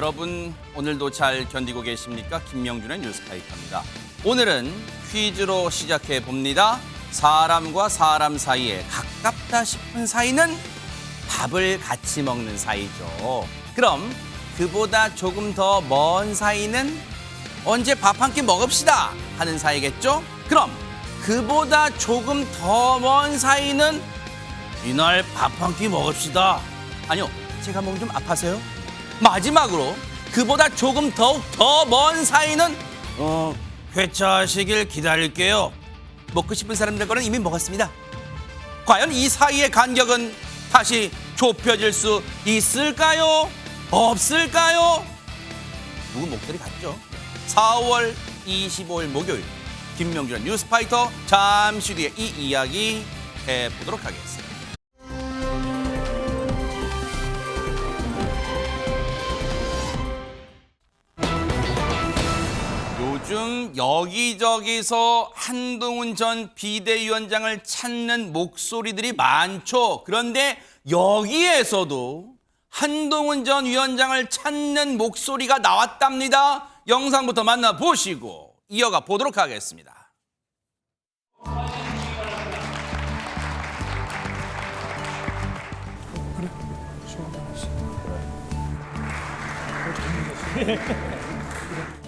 여러분 오늘도 잘 견디고 계십니까? 김명준의 뉴스파이터입니다. 오늘은 퀴즈로 시작해 봅니다. 사람과 사람 사이에 가깝다 싶은 사이는 밥을 같이 먹는 사이죠. 그럼 그보다 조금 더 먼 사이는 언제 밥 한 끼 먹읍시다 하는 사이겠죠? 그럼 그보다 조금 더 먼 사이는 이날 밥 한 끼 먹읍시다. 아니요, 제가 몸 좀 아파서요. 마지막으로 그보다 조금 더욱 더 먼 사이는 회차하시길 기다릴게요. 먹고 싶은 사람들 거는 이미 먹었습니다. 과연 이 사이의 간격은 다시 좁혀질 수 있을까요? 없을까요? 누구 목소리 같죠? 4월 25일 목요일 김명준의 뉴스파이터, 잠시 뒤에 이 이야기 해보도록 하겠습니다. 요즘 여기저기서 한동훈 전 비대위원장을 찾는 목소리들이 많죠. 그런데 여기에서도 한동훈 전 위원장을 찾는 목소리가 나왔답니다. 영상부터 만나보시고 이어가 보도록 하겠습니다.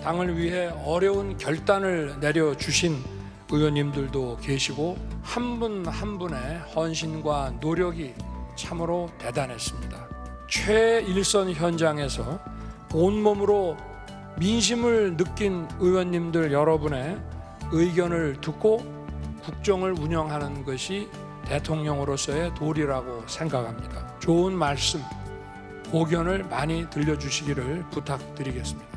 당을 위해 어려운 결단을 내려주신 의원님들도 계시고 한 분 한 분의 헌신과 노력이 참으로 대단했습니다. 최일선 현장에서 온몸으로 민심을 느낀 의원님들 여러분의 의견을 듣고 국정을 운영하는 것이 대통령으로서의 도리라고 생각합니다. 좋은 말씀, 고견을 많이 들려주시기를 부탁드리겠습니다.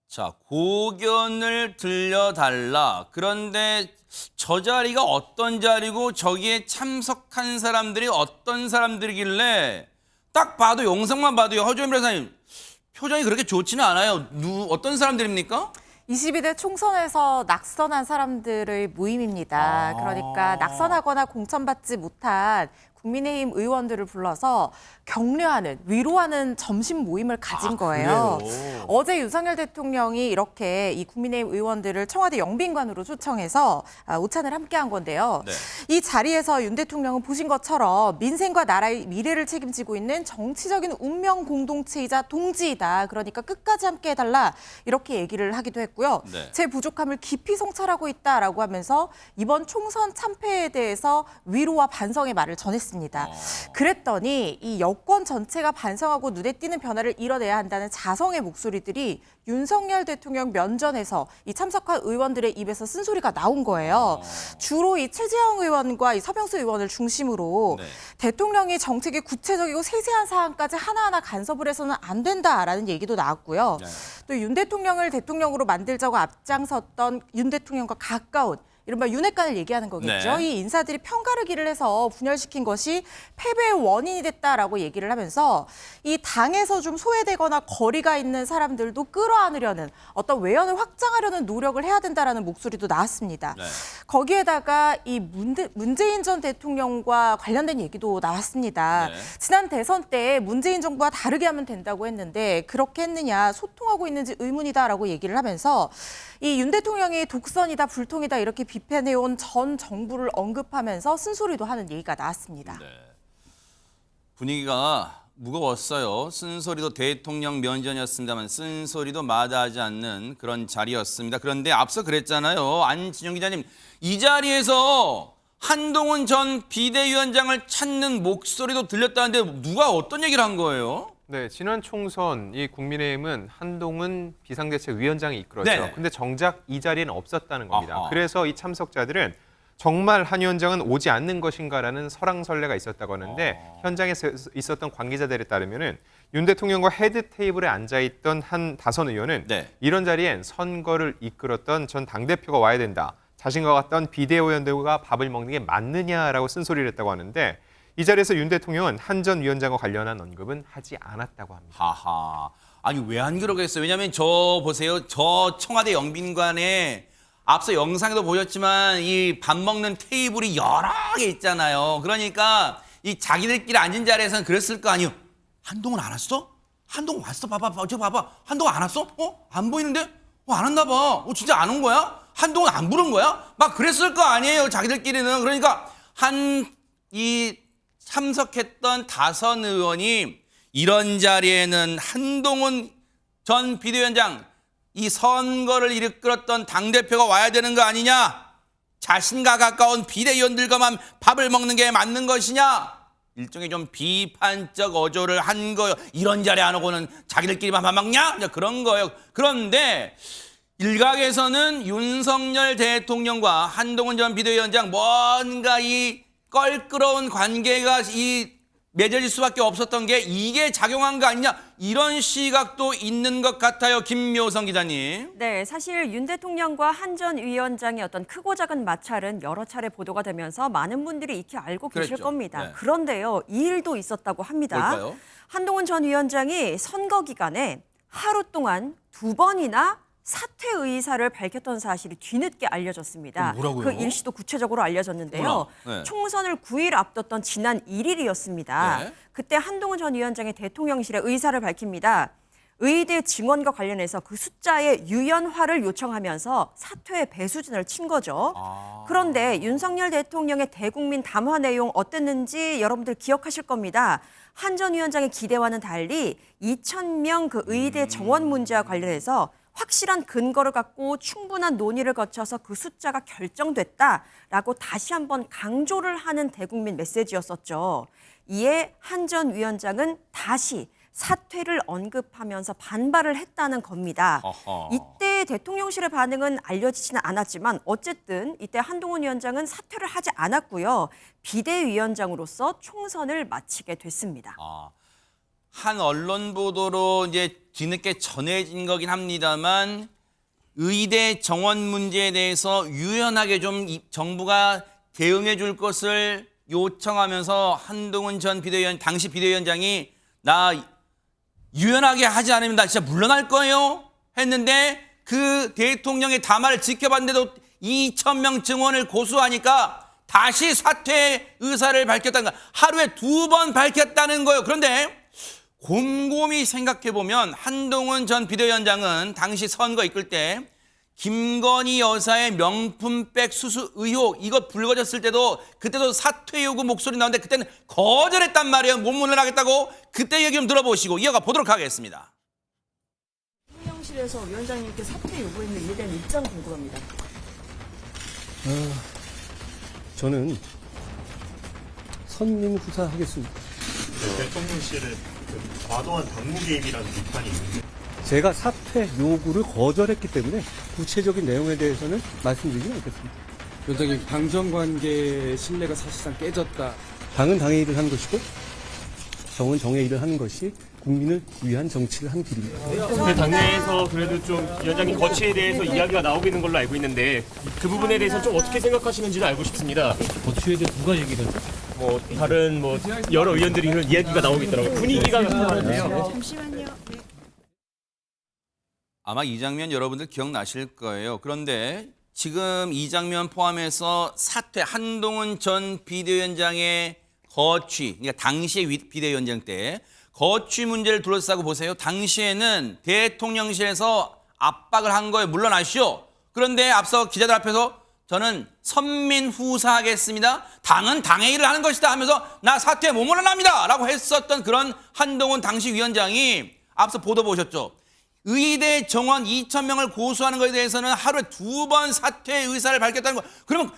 자, 고견을 들려달라. 그런데 저 자리가 어떤 자리고 저기에 참석한 사람들이 어떤 사람들이길래 딱 봐도 영상만 봐도요. 허주현 변호사님 표정이 그렇게 좋지는 않아요. 어떤 사람들입니까? 22대 총선에서 낙선한 사람들의 모임입니다. 그러니까 낙선하거나 공천받지 못한 국민의힘 의원들을 불러서 격려하는, 위로하는 점심 모임을 가진 거예요. 그래요? 어제 윤석열 대통령이 이렇게 이 국민의힘 의원들을 청와대 영빈관으로 초청해서 오찬을 함께한 건데요. 네. 이 자리에서 윤 대통령은 보신 것처럼 민생과 나라의 미래를 책임지고 있는 정치적인 운명 공동체이자 동지이다. 그러니까 끝까지 함께해달라 이렇게 얘기를 하기도 했고요. 네. 제 부족함을 깊이 성찰하고 있다라고 하면서 이번 총선 참패에 대해서 위로와 반성의 말을 전했습니다. 그랬더니 이 여권 전체가 반성하고 눈에 띄는 변화를 이뤄내야 한다는 자성의 목소리들이 윤석열 대통령 면전에서 이 참석한 의원들의 입에서 쓴소리가 나온 거예요. 주로 이 최재형 의원과 이 서병수 의원을 중심으로 네. 대통령이 정책의 구체적이고 세세한 사항까지 하나하나 간섭을 해서는 안 된다라는 얘기도 나왔고요. 네. 또 윤 대통령을 대통령으로 만들자고 앞장섰던 윤 대통령과 가까운 이른바 윤핵관을 얘기하는 거겠죠. 네. 이 인사들이 편가르기를 해서 분열시킨 것이 패배의 원인이 됐다라고 얘기를 하면서 이 당에서 좀 소외되거나 거리가 있는 사람들도 끌어안으려는 어떤 외연을 확장하려는 노력을 해야 된다라는 목소리도 나왔습니다. 네. 거기에다가 이 문재인 전 대통령과 관련된 얘기도 나왔습니다. 네. 지난 대선 때 문재인 정부와 다르게 하면 된다고 했는데 그렇게 했느냐, 소통하고 있는지 의문이다라고 얘기를 하면서 이 윤 대통령이 독선이다, 불통이다 이렇게 비판해온 전 정부를 언급하면서 쓴소리도 하는 얘기가 나왔습니다. 네. 분위기가 무거웠어요. 쓴소리도 대통령 면전이었습니다만 쓴소리도 마다하지 않는 그런 자리였습니다. 그런데 앞서 그랬잖아요. 안진영 기자님, 이 자리에서 한동훈 전 비대위원장을 찾는 목소리도 들렸다는데 누가 어떤 얘기를 한 거예요? 네, 지난 총선 이 국민의힘은 한동훈 비상대책위원장이 이끌었죠. 네. 근데 정작 이 자리에는 없었다는 겁니다. 아하. 그래서 이 참석자들은 정말 한 위원장은 오지 않는 것인가라는 설왕설래가 있었다고 하는데 현장에 있었던 관계자들에 따르면은 윤 대통령과 헤드 테이블에 앉아있던 한 다선 의원은 네. 이런 자리엔 선거를 이끌었던 전 당대표가 와야 된다. 자신과 같던 비대위원들과 밥을 먹는 게 맞느냐라고 쓴소리를 했다고 하는데 이 자리에서 윤 대통령은 한 전 위원장과 관련한 언급은 하지 않았다고 합니다. 하하. 아니 왜 안 그러겠어요? 왜냐하면 저 보세요. 저 청와대 영빈관에 앞서 영상에도 보셨지만 이 밥 먹는 테이블이 여러 개 있잖아요. 그러니까 이 자기들끼리 앉은 자리에서는 그랬을 거 아니에요. 한동훈 안 왔어? 한동훈 왔어? 봐봐. 저 봐봐. 한동훈 안 왔어? 안 보이는데? 안 왔나 봐. 진짜 안 온 거야? 한동훈 안 부른 거야? 막 그랬을 거 아니에요. 자기들끼리는. 그러니까 이 참석했던 5 의원이 이런 자리에는 한동훈 전 비대위원장 이 선거를 이끌었던 당대표가 와야 되는 거 아니냐? 자신과 가까운 비대위원들과만 밥을 먹는 게 맞는 것이냐? 일종의 좀 비판적 어조를 한 거예요. 이런 자리에 안 오고는 자기들끼리만 밥 먹냐? 그런 거예요. 그런데 일각에서는 윤석열 대통령과 한동훈 전 비대위원장 뭔가 이 껄끄러운 관계가 맺어질 수밖에 없었던 게 이게 작용한 거 아니냐, 이런 시각도 있는 것 같아요. 김묘성 기자님. 네, 사실 윤 대통령과 한 전 위원장의 어떤 크고 작은 마찰은 여러 차례 보도가 되면서 많은 분들이 익히 알고 계실 그랬죠. 겁니다. 네. 그런데요, 이 일도 있었다고 합니다. 뭘까요? 한동훈 전 위원장이 선거 기간에 하루 동안 2번이나 사퇴 의사를 밝혔던 사실이 뒤늦게 알려졌습니다. 뭐라고요? 그 일시도 구체적으로 알려졌는데요. 뭐라? 네. 총선을 9일 앞뒀던 지난 1일이었습니다. 네. 그때 한동훈 전 위원장이 대통령실에 의사를 밝힙니다. 의대 증원과 관련해서 그 숫자의 유연화를 요청하면서 사퇴의 배수진을 친 거죠. 그런데 윤석열 대통령의 대국민 담화 내용 어땠는지 여러분들 기억하실 겁니다. 한 전 위원장의 기대와는 달리 2,000명 그 의대 정원 문제와 관련해서 확실한 근거를 갖고 충분한 논의를 거쳐서 그 숫자가 결정됐다라고 다시 한번 강조를 하는 대국민 메시지였었죠. 이에 한 전 위원장은 다시 사퇴를 언급하면서 반발을 했다는 겁니다. 어허. 이때 대통령실의 반응은 알려지지는 않았지만 어쨌든 이때 한동훈 위원장은 사퇴를 하지 않았고요. 비대위원장으로서 총선을 마치게 됐습니다. 한 언론 보도로 이제 뒤늦게 전해진 거긴 합니다만 의대 정원 문제에 대해서 유연하게 좀 정부가 대응해 줄 것을 요청하면서 한동훈 전 당시 비대위원장이 나 유연하게 하지 않으면 나 진짜 물러날 거예요 했는데 그 대통령의 담화를 지켜봤는데도 2,000명 증원을 고수하니까 다시 사퇴 의사를 밝혔다는 거, 하루에 2번 밝혔다는 거예요. 그런데 곰곰이 생각해보면 한동훈 전 비대위원장은 당시 선거 이끌 때 김건희 여사의 명품백 수수 의혹 이거 불거졌을 때도 그때도 사퇴 요구 목소리 나오는데 그때는 거절했단 말이에요. 못 물러나겠다고. 그때 얘기 좀 들어보시고 이어가 보도록 하겠습니다. 대통령실에서 위원장님께 사퇴 요구했는 이에 대한 입장 궁금합니다. 저는 선민 후사하겠습니다. 대통령실은 과도한 당무 개입이라는 비판이 있는데 제가 사퇴 요구를 거절했기 때문에 구체적인 내용에 대해서는 말씀드리지 않겠습니다. 위원장님, 당정관계 신뢰가 사실상 깨졌다. 당은 당의 일을 하는 것이고 정은 정의 일을 하는 것이 국민을 위한 정치를 한 길입니다. 그 당내에서 그래도 좀 위원장님 거취에 대해서 이야기가 나오고 있는 걸로 알고 있는데 그 부분에 대해서 좀 어떻게 생각하시는지도 알고 싶습니다. 거취에 대해 누가 얘기를 했죠? 뭐 다른 뭐 여러 의원들이 그런 이야기가 나오고 있더라고요. 분위기가 나타나는데요. 아마 이 장면 여러분들 기억나실 거예요. 그런데 지금 이 장면 포함해서 사퇴 한동훈 전 비대위원장의 거취, 그러니까 당시의 비대위원장 때 거취 문제를 둘러싸고 보세요. 당시에는 대통령실에서 압박을 한 거예요. 물러나시오. 그런데 앞서 기자들 앞에서 저는 선민 후사하겠습니다. 당은 당의 일을 하는 것이다 하면서 나 사퇴 못 물러납니다 라고 했었던 그런 한동훈 당시 위원장이 앞서 보도 보셨죠. 의대 정원 2,000명을 고수하는 것에 대해서는 하루에 2번 사퇴 의사를 밝혔다는 거. 그러면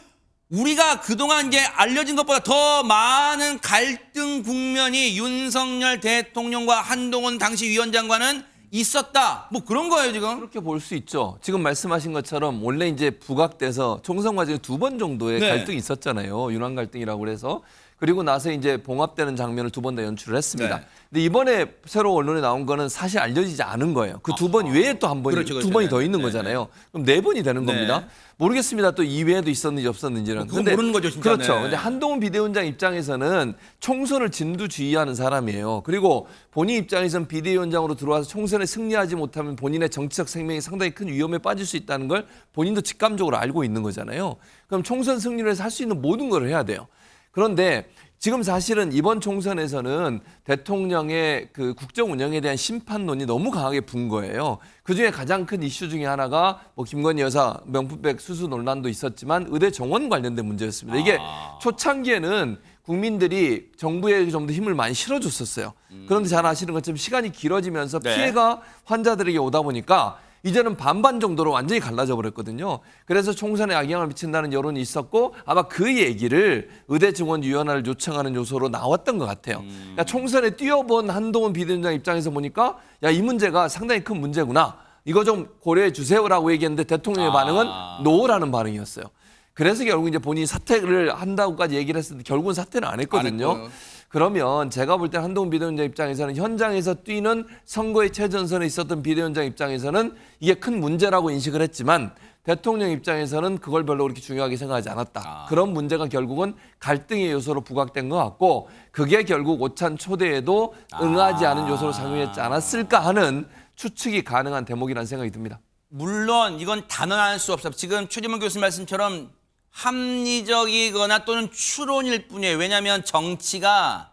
우리가 그동안 이제 알려진 것보다 더 많은 갈등 국면이 윤석열 대통령과 한동훈 당시 위원장과는 있었다. 뭐 그런 거예요, 지금. 그렇게 볼 수 있죠. 지금 말씀하신 것처럼 원래 이제 부각돼서 총선 과정에 2번 정도의 네. 갈등이 있었잖아요. 윤환 갈등이라고 그래서. 그리고 나서 이제 봉합되는 장면을 2번 다 연출을 했습니다. 네. 근데 이번에 새로 언론에 나온 거는 사실 알려지지 않은 거예요. 그 2번 외에 또 한 번이, 그렇죠, 그렇죠. 2번이 더 네. 있는 네. 거잖아요. 그럼 4번이 되는 네. 겁니다. 모르겠습니다. 또 이외에도 있었는지 없었는지는. 그건 모르는 거죠, 진짜. 그렇죠. 네. 근데 한동훈 비대위원장 입장에서는 총선을 진두지휘하는 사람이에요. 그리고 본인 입장에서는 비대위원장으로 들어와서 총선에 승리하지 못하면 본인의 정치적 생명이 상당히 큰 위험에 빠질 수 있다는 걸 본인도 직감적으로 알고 있는 거잖아요. 그럼 총선 승리를 해서 할 수 있는 모든 걸 해야 돼요. 그런데 지금 사실은 이번 총선에서는 대통령의 그 국정 운영에 대한 심판론이 너무 강하게 분 거예요. 그중에 가장 큰 이슈 중에 하나가 뭐 김건희 여사 명품백 수수 논란도 있었지만 의대 정원 관련된 문제였습니다. 이게 초창기에는 국민들이 정부에 좀 더 힘을 많이 실어줬었어요. 그런데 잘 아시는 것처럼 시간이 길어지면서 네. 피해가 환자들에게 오다 보니까 이제는 반반 정도로 완전히 갈라져 버렸거든요. 그래서 총선에 악영향을 미친다는 여론이 있었고 아마 그 얘기를 의대증원위원회를 요청하는 요소로 나왔던 것 같아요. 그러니까 총선에 뛰어본 한동훈 비대위원장 입장에서 보니까 야, 이 문제가 상당히 큰 문제구나. 이거 좀 고려해 주세요라고 얘기했는데 대통령의 반응은 노라는 반응이었어요. 그래서 결국 이제 본인이 사퇴를 한다고까지 얘기를 했었는데 결국은 사퇴는 안 했거든요. 그러면 제가 볼 때 한동훈 비대위원장 입장에서는 현장에서 뛰는 선거의 최전선에 있었던 비대위원장 입장에서는 이게 큰 문제라고 인식을 했지만 대통령 입장에서는 그걸 별로 그렇게 중요하게 생각하지 않았다. 그런 문제가 결국은 갈등의 요소로 부각된 것 같고 그게 결국 오찬 초대에도 응하지 않은 요소로 작용했지 않았을까 하는 추측이 가능한 대목이라는 생각이 듭니다. 물론 이건 단언할 수 없어요. 지금 최진문 교수님 말씀처럼 합리적이거나 또는 추론일 뿐이에요. 왜냐하면 정치가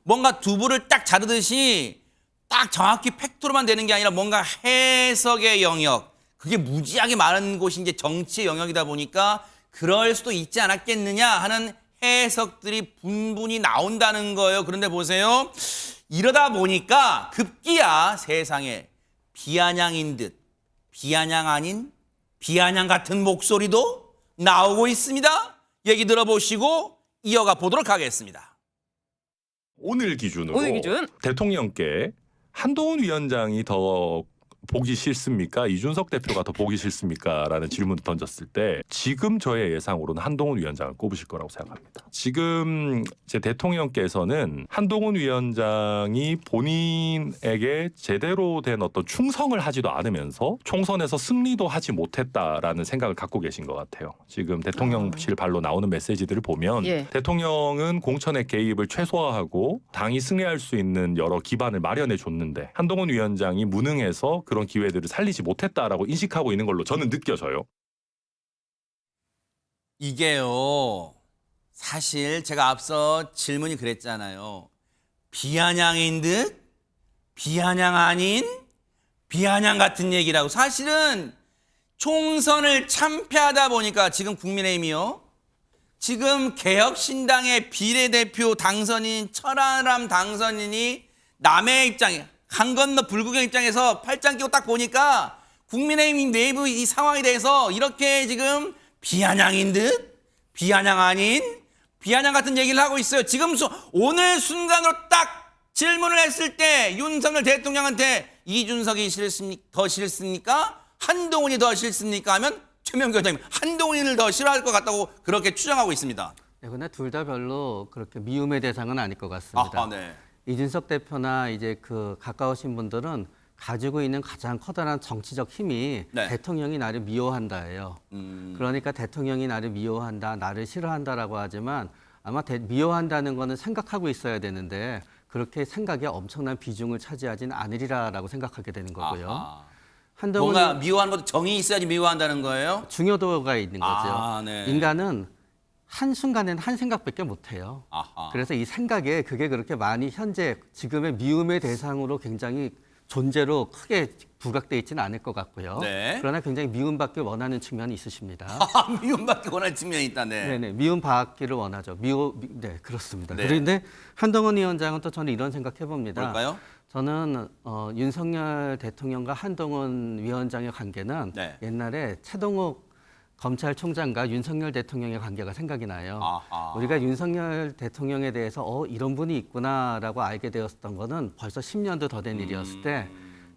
뭔가 두부를 딱 자르듯이 딱 정확히 팩토로만 되는 게 아니라 뭔가 해석의 영역, 그게 무지하게 많은 곳이 이제 정치의 영역이다 보니까 그럴 수도 있지 않았겠느냐 하는 해석들이 분분히 나온다는 거예요. 그런데 보세요. 이러다 보니까 급기야 세상에 비아냥인 듯 비아냥 아닌 비아냥 같은 목소리도 나오고 있습니다. 얘기 들어보시고 이어가 보도록 하겠습니다. 오늘 기준으로 대통령께 한동훈 위원장이 더 보기 싫습니까? 이준석 대표가 더 보기 싫습니까? 라는 질문을 던졌을 때 지금 저의 예상으로는 한동훈 위원장을 꼽으실 거라고 생각합니다. 지금 제 대통령께서는 한동훈 위원장이 본인에게 제대로 된 어떤 충성을 하지도 않으면서 총선에서 승리도 하지 못했다라는 생각을 갖고 계신 것 같아요. 지금 대통령실 발로 나오는 메시지들을 보면 대통령은 공천의 개입을 최소화하고 당이 승리할 수 있는 여러 기반을 마련해 줬는데 한동훈 위원장이 무능해서 그런 기회들을 살리지 못했다라고 인식하고 있는 걸로 저는 느껴져요. 이게요. 사실 제가 앞서 질문이 그랬잖아요. 비아냥인 듯 비아냥 아닌 비아냥 같은 얘기라고. 사실은 총선을 참패하다 보니까 지금 국민의힘이요. 지금 개혁신당의 비례대표 당선인 천하람 당선인이 남의 입장에 강 건너 불구경 입장에서 팔짱 끼고 딱 보니까 국민의힘 내부 이 상황에 대해서 이렇게 지금 비아냥인 듯 비아냥 아닌 비아냥 같은 얘기를 하고 있어요. 지금 오늘 순간으로 딱 질문을 했을 때 윤석열 대통령한테 이준석이 더 싫습니까? 한동훈이 더 싫습니까? 하면 최명규 원장님 한동훈을 더 싫어할 것 같다고 그렇게 추정하고 있습니다. 네, 근데 둘 다 별로 그렇게 미움의 대상은 아닐 것 같습니다. 네. 이준석 대표나 이제 그 가까우신 분들은 가지고 있는 가장 커다란 정치적 힘이 대통령이 나를 미워한다예요. 그러니까 대통령이 나를 미워한다, 나를 싫어한다라고 하지만 아마 미워한다는 거는 생각하고 있어야 되는데 그렇게 생각에 엄청난 비중을 차지하진 않으리라라고 생각하게 되는 거고요. 뭔가 미워하는 것도 정이 있어야지 미워한다는 거예요? 중요도가 있는 거죠. 네. 인간은 한순간에는 한 생각밖에 못해요. 그래서 이 생각에 그게 그렇게 많이 현재 지금의 미움의 대상으로 굉장히 존재로 크게 부각돼 있지는 않을 것 같고요. 그러나 굉장히 미움받기 원하는 측면이 있으십니다. 미움받기 원하는 측면이 있다. 네네, 미움받기를 원하죠. 네, 그렇습니다. 그런데 한동훈 위원장은 또 저는 이런 생각해봅니다. 뭘까요? 저는 윤석열 대통령과 한동훈 위원장의 관계는 옛날에 최동욱 검찰총장과 윤석열 대통령의 관계가 생각이 나요. 우리가 윤석열 대통령에 대해서 이런 분이 있구나라고 알게 되었던 거는 벌써 10년도 더 된 일이었을 때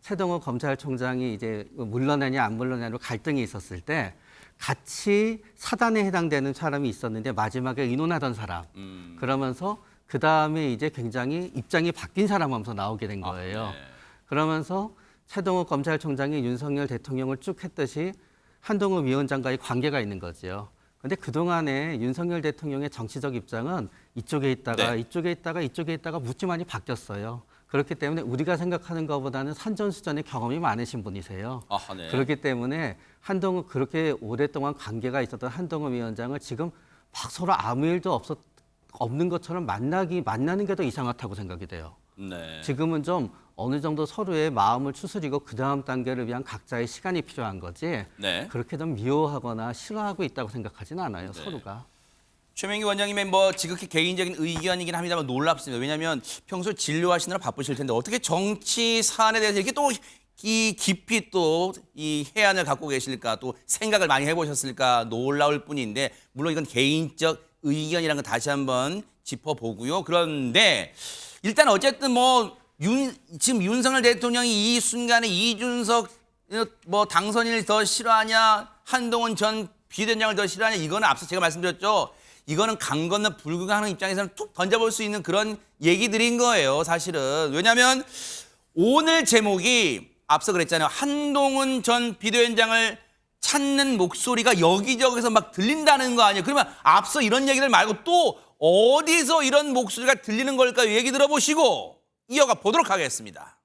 최동욱 검찰총장이 이제 물러나냐 안 물러나냐로 갈등이 있었을 때 같이 사단에 해당되는 사람이 있었는데 마지막에 의논하던 사람. 그러면서 그 다음에 이제 굉장히 입장이 바뀐 사람 하면서 나오게 된 거예요. 그러면서 최동욱 검찰총장이 윤석열 대통령을 쭉 했듯이 한동훈 위원장과의 관계가 있는 거죠. 그런데 그동안에 윤석열 대통령의 정치적 입장은 이쪽에 있다가 이쪽에 있다가 묻지 많이 바뀌었어요. 그렇기 때문에 우리가 생각하는 것보다는 산전수전의 경험이 많으신 분이세요. 그렇기 때문에 한동훈 그렇게 오랫동안 관계가 있었던 한동훈 위원장을 지금 막 서로 아무 일도 없는 것처럼 만나는 게 더 이상하다고 생각이 돼요. 네. 지금은 좀 어느 정도 서로의 마음을 추스리고 그 다음 단계를 위한 각자의 시간이 필요한 거지. 네. 그렇게 좀 미워하거나 싫어하고 있다고 생각하지는 않아요. 서로가. 최명기 원장님의 뭐 지극히 개인적인 의견이긴 합니다만 놀랍습니다. 왜냐하면 평소 진료하시느라 바쁘실 텐데 어떻게 정치 사안에 대해서 이렇게 또 이 깊이 또 이 해안을 갖고 계실까, 또 생각을 많이 해보셨을까 놀라울 뿐인데, 물론 이건 개인적 의견이라는 거 다시 한번 짚어보고요. 그런데 일단 어쨌든 뭐 지금 윤석열 대통령이 이 순간에 이준석 뭐 당선인을 더 싫어하냐, 한동훈 전 비대위원장을 더 싫어하냐, 이거는 앞서 제가 말씀드렸죠. 이거는 강 건너 불구경하는 입장에서는 툭 던져볼 수 있는 그런 얘기들인 거예요, 사실은. 왜냐하면 오늘 제목이 앞서 그랬잖아요. 한동훈 전 비대위원장을 찾는 목소리가 여기저기서 막 들린다는 거 아니에요. 그러면 앞서 이런 얘기들 말고 또 어디서 이런 목소리가 들리는 걸까요? 얘기 들어보시고 이어가 보도록 하겠습니다.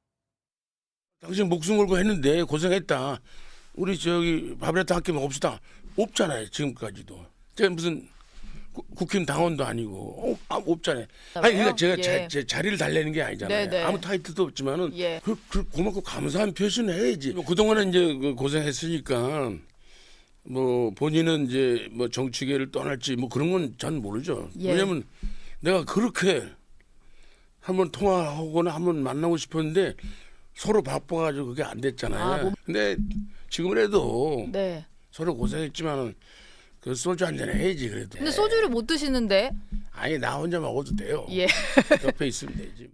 당신 목숨 걸고 했는데 고생했다. 우리 저기 밥이라도 함께 먹읍시다. 없잖아요, 지금까지도. 제가 무슨 국힘 당원도 아니고 없잖아요. 아니 그러니까 제가 제 자리를 달래는 게 아니잖아요. 네네. 아무 타이틀도 없지만은 예. 그 고맙고 감사한 표시는 해야지. 그동안은 이제 고생했으니까 뭐 본인은 이제 뭐 정치계를 떠날지 뭐 그런 건 전 모르죠. 예. 왜냐면 내가 그렇게 한번 통화하거나 한번 만나고 싶었는데 서로 바빠가지고 그게 안 됐잖아요. 근데 지금이라도 네. 서로 고생했지만은 그 소주 한잔 해야지 그래도. 근데 소주를 못 드시는데. 아니 나 혼자 먹어도 돼요. 예. 옆에 있으면 되지.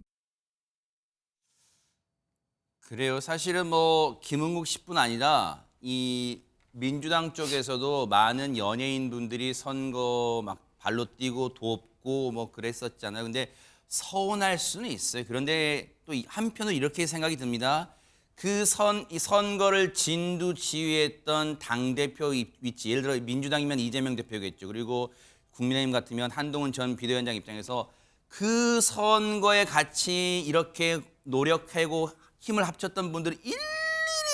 그래요. 사실은 뭐 김은국 씨뿐 아니라 이 민주당 쪽에서도 많은 연예인 분들이 선거 막 발로 뛰고 돕고 뭐 그랬었잖아요. 근데 서운할 수는 있어요. 그런데 또 한편으로 이렇게 생각이 듭니다. 이 선거를 진두지휘했던 당대표 위치, 예를 들어 민주당이면 이재명 대표겠죠. 그리고 국민의힘 같으면 한동훈 전 비대위원장 입장에서 그 선거에 같이 이렇게 노력하고 힘을 합쳤던 분들을 일일이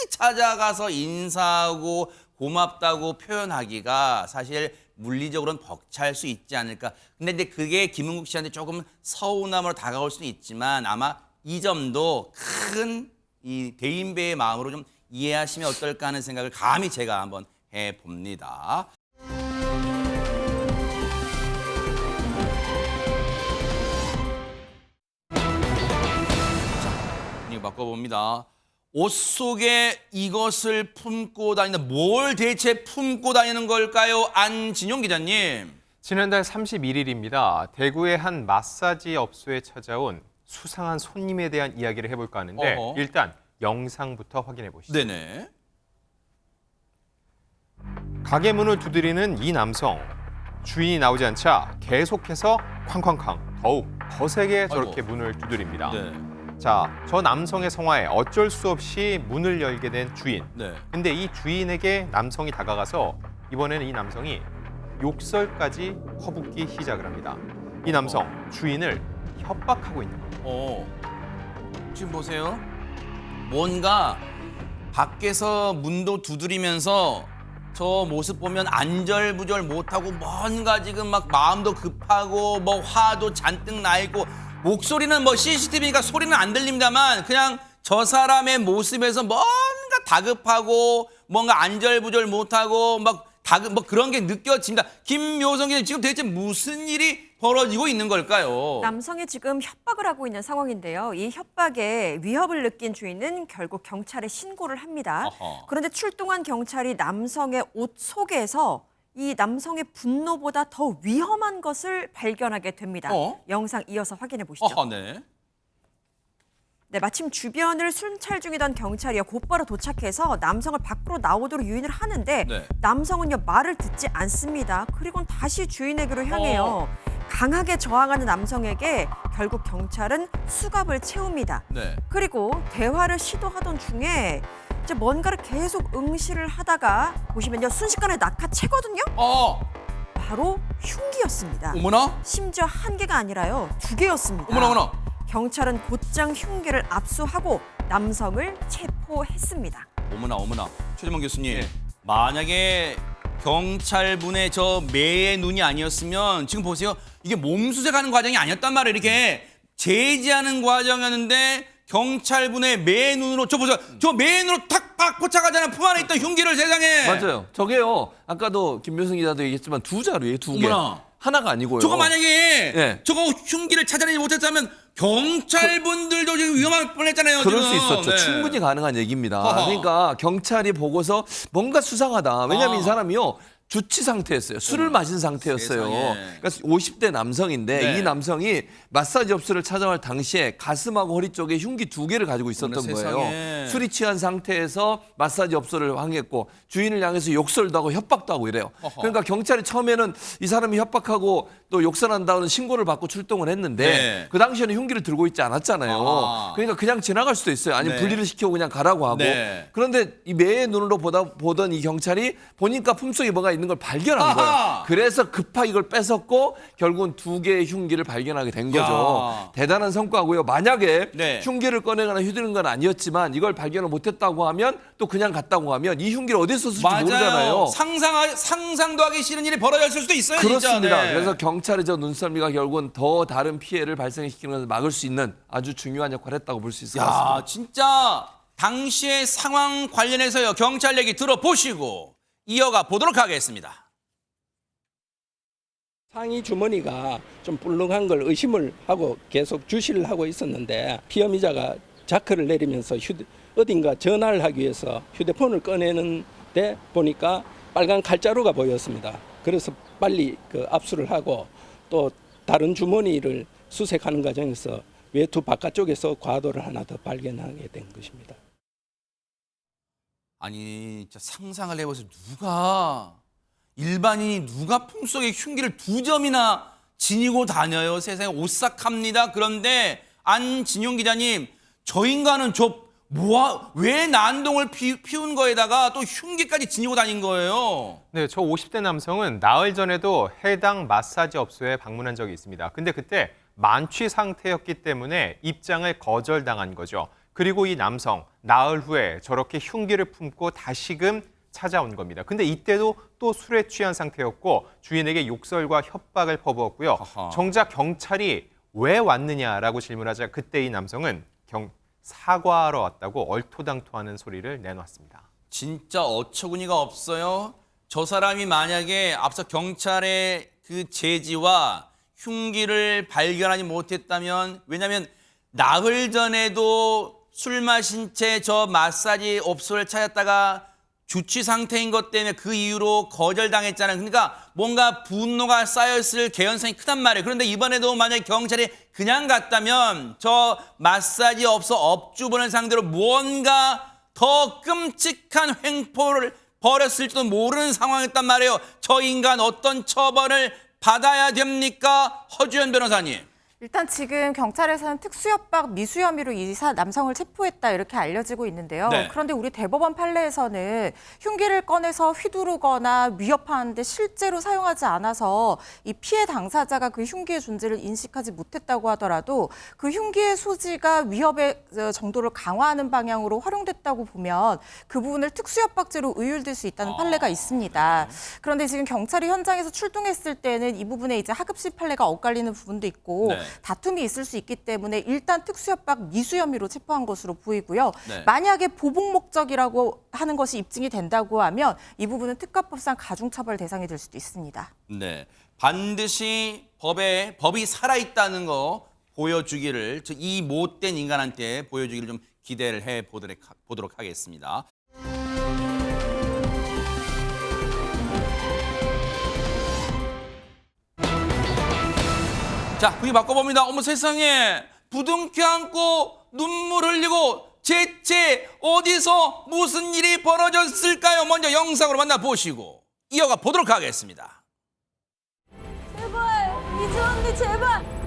찾아가서 인사하고 고맙다고 표현하기가 사실 물리적으로는 벅찰 수 있지 않을까. 근데 그게 김은국 씨한테 조금 서운함으로 다가올 수는 있지만 아마 이 점도 큰 이 대인배의 마음으로 좀 이해하시면 어떨까 하는 생각을 감히 제가 한번 해봅니다. 분위기 바꿔봅니다. 옷 속에 이것을 품고 다니는, 뭘 대체 품고 다니는 걸까요? 안진용 기자님. 지난달 31일입니다. 대구의 한 마사지 업소에 찾아온 수상한 손님에 대한 이야기를 해볼까 하는데 일단 영상부터 확인해 보시죠. 네네. 가게 문을 두드리는 이 남성. 주인이 나오지 않자 계속해서 쾅쾅쾅 더욱 거세게 저렇게 문을 두드립니다. 네. 자, 저 남성의 성화에 어쩔 수 없이 문을 열게 된 주인. 네. 근데 이 주인에게 남성이 다가가서 이번에는 이 남성이 욕설까지 퍼붓기 시작을 합니다. 이 남성, 주인을 협박하고 있는 거예요. 지금 보세요. 뭔가 밖에서 문도 두드리면서 저 모습 보면 안절부절 못하고 뭔가 지금 막 마음도 급하고 뭐 화도 잔뜩 나 있고 목소리는 뭐 CCTV니까 소리는 안 들립니다만 그냥 저 사람의 모습에서 뭔가 다급하고 뭔가 안절부절 못하고 막 뭐 그런 게 느껴집니다. 김묘성 기자님, 지금 대체 무슨 일이 벌어지고 있는 걸까요? 남성이 지금 협박을 하고 있는 상황인데요. 이 협박에 위협을 느낀 주인은 결국 경찰에 신고를 합니다. 그런데 출동한 경찰이 남성의 옷 속에서 이 남성의 분노보다 더 위험한 것을 발견하게 됩니다. 영상 이어서 확인해 보시죠. 네. 네, 마침 주변을 순찰 중이던 경찰이 곧바로 도착해서 남성을 밖으로 나오도록 유인을 하는데 남성은요 말을 듣지 않습니다. 그리고는 다시 주인에게로 향해요. 강하게 저항하는 남성에게 결국 경찰은 수갑을 채웁니다. 그리고 대화를 시도하던 중에 이제 뭔가를 계속 응시를 하다가 보시면요 순식간에 낚아채거든요. 바로 흉기였습니다. 어머나? 심지어 한 개가 아니라요 2개였습니다. 어머나. 경찰은 곧장 흉기를 압수하고 남성을 체포했습니다. 어머나. 최재만 교수님, 만약에 경찰분의 저 매의 눈이 아니었으면 지금 보세요. 이게 몸수색 하는 과정이 아니었단 말이에요. 이렇게 제지하는 과정이었는데 경찰분의 매의 눈으로 저 보세요. 저 매의 눈으로 탁팍 포착하잖아요. 품 안에 있던 흉기를 세상에. 맞아요. 저게요. 아까도 김묘승 기자도 얘기했지만 두 자루예요. 두 개. 어머나. 하나가 아니고요. 저거 만약에 네. 저거 흉기를 찾아내지 못했다면 경찰분들도 지금 위험할 뻔했잖아요. 그럴 지금. 수 있었죠. 네. 충분히 가능한 얘기입니다. 허허. 그러니까 경찰이 보고서 뭔가 수상하다. 왜냐하면 이 사람이요. 주치 상태였어요. 술을 마신 상태였어요. 세상에. 그러니까 50대 남성인데 네. 이 남성이 마사지 업소를 찾아갈 당시에 가슴하고 허리 쪽에 흉기 2개를 가지고 있었던 어머나, 거예요. 세상에. 술이 취한 상태에서 마사지 업소를 항했고 주인을 향해서 욕설도 하고 협박도 하고 이래요. 허허. 그러니까 경찰이 처음에는 이 사람이 협박하고 또 욕설한다는 신고를 받고 출동을 했는데 네. 그 당시에는 흉기를 들고 있지 않았잖아요. 아. 그러니까 그냥 지나갈 수도 있어요. 아니면 네. 분리를 시키고 그냥 가라고 하고. 네. 그런데 이 매의 눈으로 보던 이 경찰이 보니까 품속에 뭐가 있는 걸 발견한 아하. 거예요. 그래서 급하게 이걸 뺏었고 결국은 2개의 흉기를 발견하게 된 거죠. 야. 대단한 성과고요. 만약에 네. 흉기를 꺼내거나 휘두른 건 아니었지만 이걸 발견을 못했다고 하면 또 그냥 갔다고 하면 이 흉기를 어디서 쓸지 모르잖아요. 상상도 하기 싫은 일이 벌어졌을 수도 있어요. 그렇습니다. 진짜. 네. 그래서 경찰의 저 눈썰미가 결국은 더 다른 피해를 발생시키는 것을 막을 수 있는 아주 중요한 역할을 했다고 볼 수 있을 것 같습니다. 야, 진짜 당시의 상황 관련해서요. 경찰 얘기 들어보시고 이어가 보도록 하겠습니다. 상의 주머니가 좀 불능한 걸 의심을 하고 계속 주시를 하고 있었는데 피험의자가 자크를 내리면서 어딘가 전화를 하기 위해서 휴대폰을 꺼내는데 보니까 빨간 칼자루가 보였습니다. 그래서 빨리 압수를 하고 또 다른 주머니를 수색하는 과정에서 외투 바깥쪽에서 과도를 하나 더 발견하게 된 것입니다. 아니, 진짜 상상을 해보세요. 일반인이 누가 품속에 흉기를 2점이나 지니고 다녀요. 세상에 오싹합니다. 그런데 안진용 기자님, 저 인간은 왜 난동을 피운 거에다가 또 흉기까지 지니고 다닌 거예요? 네, 저 50대 남성은 나흘 전에도 해당 마사지 업소에 방문한 적이 있습니다. 근데 그때 만취 상태였기 때문에 입장을 거절당한 거죠. 그리고 이 남성, 나흘 후에 저렇게 흉기를 품고 다시금 찾아온 겁니다. 근데 이때도 또 술에 취한 상태였고 주인에게 욕설과 협박을 퍼부었고요. 아하. 정작 경찰이 왜 왔느냐라고 질문하자 그때 이 남성은 사과하러 왔다고 얼토당토하는 소리를 내놨습니다. 진짜 어처구니가 없어요. 저 사람이 만약에 앞서 경찰의 그 제지와 흉기를 발견하지 못했다면, 왜냐하면 나흘 전에도 술 마신 채 저 마사지 업소를 찾았다가 주취 상태인 것 때문에 그 이유로 거절당했잖아요. 그러니까 뭔가 분노가 쌓였을 개연성이 크단 말이에요. 그런데 이번에도 만약에 경찰이 그냥 갔다면 저 마사지 업소 업주분을 상대로 뭔가 더 끔찍한 횡포를 벌였을지도 모르는 상황이었단 말이에요. 저 인간 어떤 처벌을 받아야 됩니까? 허주연 변호사님. 일단 지금 경찰에서는 특수협박 미수 혐의로 이 남성을 체포했다 이렇게 알려지고 있는데요. 네. 그런데 우리 대법원 판례에서는 흉기를 꺼내서 휘두르거나 위협하는데 실제로 사용하지 않아서 이 피해 당사자가 그 흉기의 존재를 인식하지 못했다고 하더라도 그 흉기의 소지가 위협의 정도를 강화하는 방향으로 활용됐다고 보면 그 부분을 특수협박죄로 의율될 수 있다는 판례가 있습니다. 그런데 지금 경찰이 현장에서 출동했을 때는 이 부분에 이제 하급식 판례가 엇갈리는 부분도 있고 네. 다툼이 있을 수 있기 때문에 일단 특수협박 미수 혐의로 체포한 것으로 보이고요. 네. 만약에 보복 목적이라고 하는 것이 입증이 된다고 하면 이 부분은 특가법상 가중처벌 대상이 될 수도 있습니다. 네, 반드시 법이 살아있다는 거 보여주기를, 이 못된 인간한테 보여주기를 좀 기대를 해보도록 하겠습니다. 자, 분위기 바꿔봅니다. 어머 세상에, 부둥켜 안고 눈물 흘리고 대체 어디서 무슨 일이 벌어졌을까요? 먼저 영상으로 만나보시고 이어가 보도록 하겠습니다. 제발 이주 언니 제발.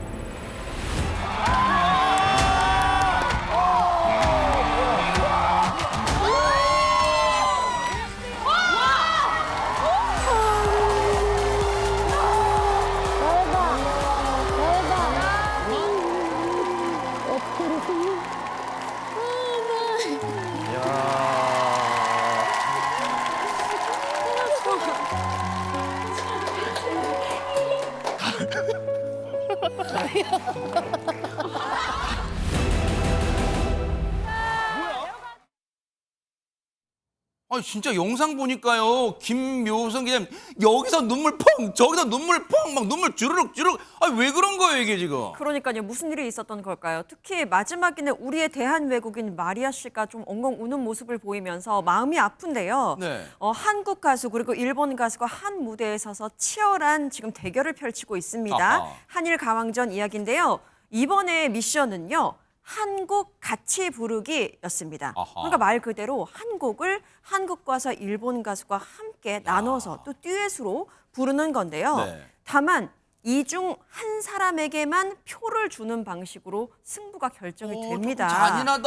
아니 진짜 영상 보니까요. 김묘성 기자님 여기서 눈물 펑 저기서 눈물 펑 막 눈물 주르륵 주르륵. 아니 왜 그런 거예요 이게 지금? 그러니까요. 무슨 일이 있었던 걸까요? 특히 마지막에는 우리의 대한 외국인 마리아 씨가 좀 엉엉 우는 모습을 보이면서 마음이 아픈데요. 네. 한국 가수 그리고 일본 가수가 한 무대에 서서 치열한 지금 대결을 펼치고 있습니다. 아하. 한일 가왕전 이야기인데요. 이번에 미션은요. 한국 같이 부르기였습니다. 아하. 그러니까 말 그대로 한 곡을 한국 가수와 일본 가수가 함께 나눠서 또 듀엣으로 부르는 건데요. 네. 다만 이 중 한 사람에게만 표를 주는 방식으로 승부가 결정이 됩니다. 조금 잔인하다.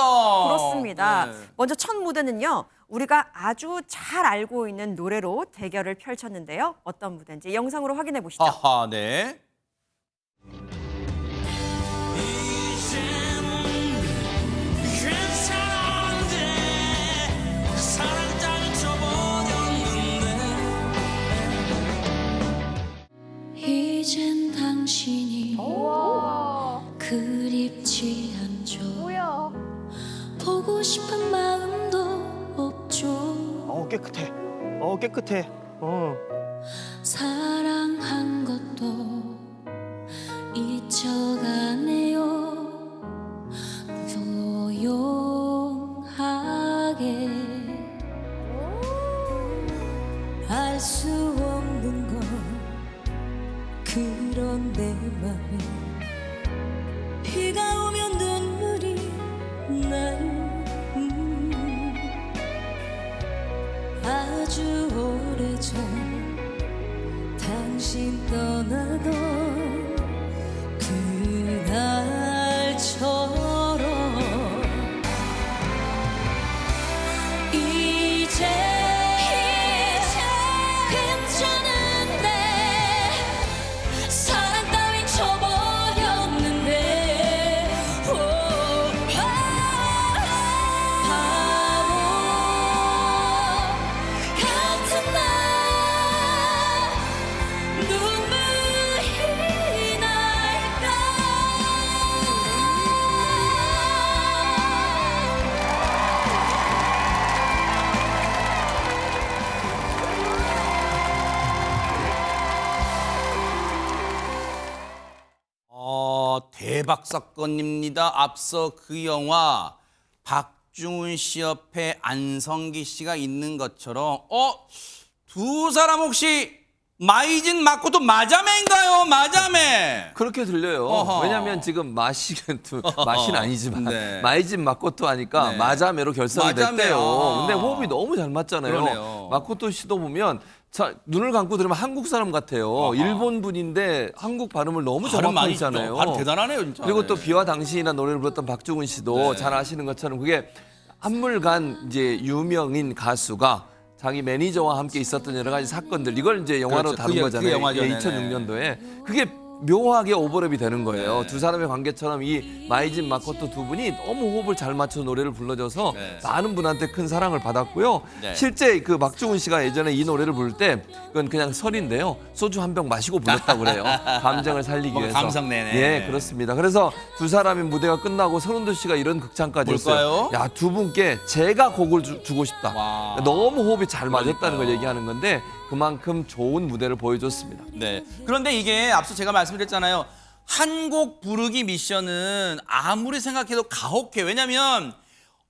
그렇습니다. 네. 먼저 첫 무대는요. 우리가 아주 잘 알고 있는 노래로 대결을 펼쳤는데요. 어떤 무대인지 영상으로 확인해 보시죠. 아하, 네. 이젠 당신이 그립지 않죠. 보고 싶은 마음도 없죠. 깨끗해. 깨끗해. 사랑한 것도 잊혀가네요. 조용하게 알 수 없는 건 그런 내 맘에 비가 오면 눈물이 나요. 아주 오래전 당신 떠나던 그날처럼 이제 괜찮은데 사랑 따윈 쳐버렸는데 바보 같은 날 눈물이 날까. 대박 사건입니다. 앞서 그 영화 박중훈 씨 옆에 안성기 씨가 있는 것처럼 두 사람 혹시 마이진 마코토 마자메인가요? 마자메. 그렇게 들려요. 어허. 왜냐하면 지금 맛이는 아니지만 네. 마이진 마코토 하니까 네. 마자메로 결성이 마자메. 됐대요. 아. 근데 호흡이 너무 잘 맞잖아요. 그러네요. 마코토 씨도 보면 눈을 감고 들으면 한국 사람 같아요. 아하. 일본 분인데 한국 발음을 너무 발음 많이 정확하잖아요. 발음 대단하네요, 진짜. 그리고 또 네. 비와 당신이라는 노래를 불렀던 박중훈 씨도 네. 잘 아시는 것처럼 그게 한물간 이제 유명인 가수가 자기 매니저와 함께 있었던 여러 가지 사건들 이걸 이제 영화로 그렇죠. 다룬 그 거잖아요. 영화죠. 네네. 2006년도에 그게 묘하게 오버랩이 되는 거예요. 네. 두 사람의 관계처럼 이 마이진 마코토 두 분이 너무 호흡을 잘 맞춰 노래를 불러줘서 네. 많은 분한테 큰 사랑을 받았고요. 네. 실제 그 박중훈 씨가 예전에 이 노래를 부를 때 그건 그냥 설인데요. 소주 한 병 마시고 불렀다고 그래요. 감정을 살리기 뭔가 위해서. 감성 내네. 예, 그렇습니다. 그래서 두 사람의 무대가 끝나고 서른도 씨가 이런 극찬까지 뭘까요? 했어요. 야, 두 분께 제가 곡을 주고 싶다. 와. 너무 호흡이 잘 맞았다는 그러니까요. 걸 얘기하는 건데 그만큼 좋은 무대를 보여줬습니다. 네. 그런데 이게 앞서 제가 말씀드렸잖아요. 한 곡 부르기 미션은 아무리 생각해도 가혹해. 왜냐면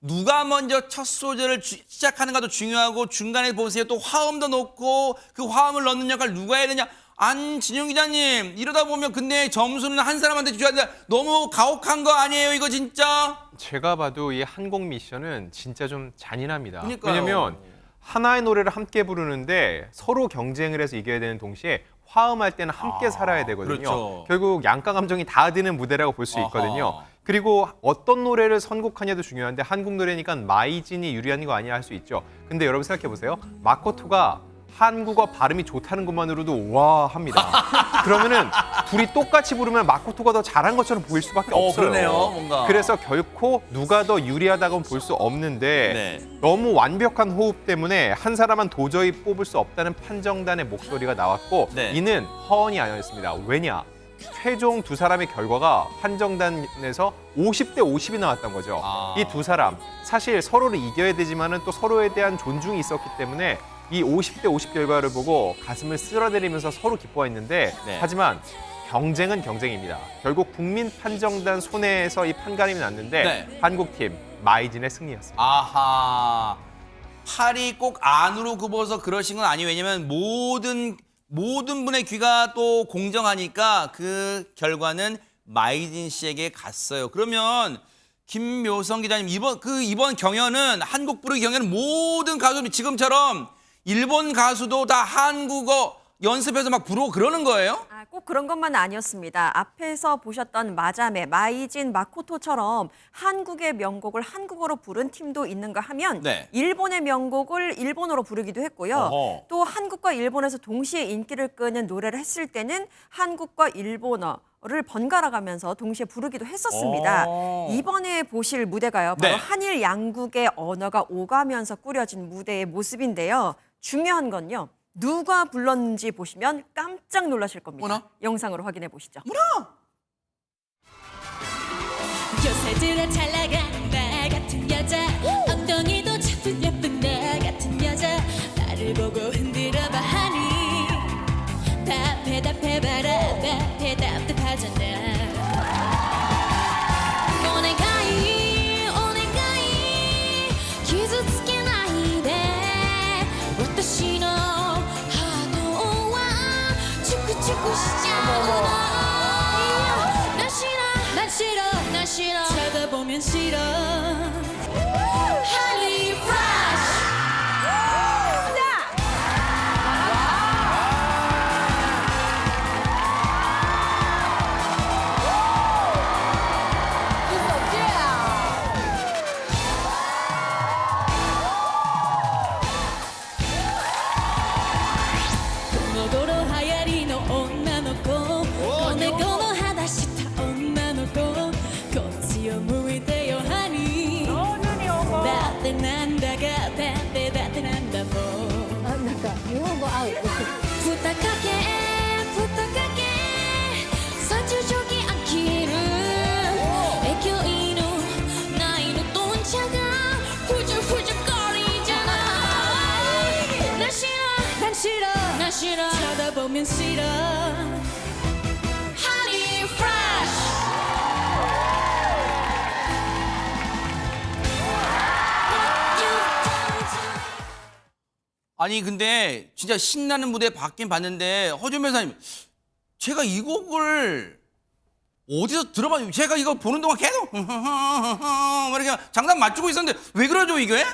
누가 먼저 첫 소절을 시작하는가도 중요하고 중간에 보세요. 또 화음도 넣고 그 화음을 넣는 역할 누가 해야 되냐. 안진영 기자님 이러다 보면 근데 점수는 한 사람한테 줘야 돼. 너무 가혹한 거 아니에요 이거 진짜? 제가 봐도 이 한곡 미션은 진짜 좀 잔인합니다. 그러니까요. 왜냐면 하나의 노래를 함께 부르는데 서로 경쟁을 해서 이겨야 되는 동시에 화음할 때는 함께 살아야 되거든요. 그렇죠. 결국 양가 감정이 다 드는 무대라고 볼 수 있거든요. 아하. 그리고 어떤 노래를 선곡하냐도 중요한데 한국 노래니까 마이진이 유리한 거 아니야 할 수 있죠. 근데 여러분 생각해 보세요. 마코토가 한국어 발음이 좋다는 것만으로도 와 합니다. 그러면은 둘이 똑같이 부르면 마코토가 더 잘한 것처럼 보일 수밖에 없어요. 그러네요, 뭔가. 그래서 결코 누가 더 유리하다고는 볼 수 없는데 네. 너무 완벽한 호흡 때문에 한 사람은 도저히 뽑을 수 없다는 판정단의 목소리가 나왔고 네. 이는 허언이 아니었습니다. 왜냐? 최종 두 사람의 결과가 판정단에서 50대 50이 나왔던 거죠. 이 두 사람 사실 서로를 이겨야 되지만은 또 서로에 대한 존중이 있었기 때문에 이 50대 50 결과를 보고 가슴을 쓸어내리면서 서로 기뻐했는데 네. 하지만 경쟁은 경쟁입니다. 결국 국민 판정단 손해에서 이 판가름이 났는데 네. 한국팀 마이진의 승리였습니다. 아하. 팔이 꼭 안으로 굽어서 그러신 건 아니에요. 왜냐면 모든 분의 귀가 또 공정하니까 그 결과는 마이진 씨에게 갔어요. 그러면 김묘성 기자님 이번 경연은 한국 부르기 경연은 모든 가수들이 지금처럼 일본 가수도 다 한국어 연습해서 막 부르고 그러는 거예요? 꼭 그런 것만 아니었습니다. 앞에서 보셨던 마자메, 마이진, 마코토처럼 한국의 명곡을 한국어로 부른 팀도 있는가 하면 네. 일본의 명곡을 일본어로 부르기도 했고요. 어허. 또 한국과 일본에서 동시에 인기를 끄는 노래를 했을 때는 한국과 일본어를 번갈아 가면서 동시에 부르기도 했었습니다. 이번에 보실 무대가요. 바로 네. 한일 양국의 언어가 오가면서 꾸려진 무대의 모습인데요. 중요한 건요. 누가 불렀는지 보시면 깜짝 놀라실 겁니다. 뭐나? 영상으로 확인해 보시죠. 요새 들어 잘 나가는 나 같은 여자 엉덩이도 차분 예쁜 나 같은 여자 나를 보고 흔들어봐 하니 답해봐라 답답하잖아 오네가이 기죽게ないで私のハートはチクチクしちゃうの난 싫어 쳐다보면 싫어 Honey Fresh 부탁할게 선주적이 않기를 애교이노 나이노 돈차가 후줄후줄거리잖아 난 싫어 쳐다보면 싫어 Honey Fresh 아니 근데 진짜 신나는 무대 받긴 봤는데 허준 변호사님 제가 이 곡을 어디서 들어봤는지 제가 이거 보는 동안 계속 이렇게 장단 맞추고 있었는데 왜 그러죠 이게?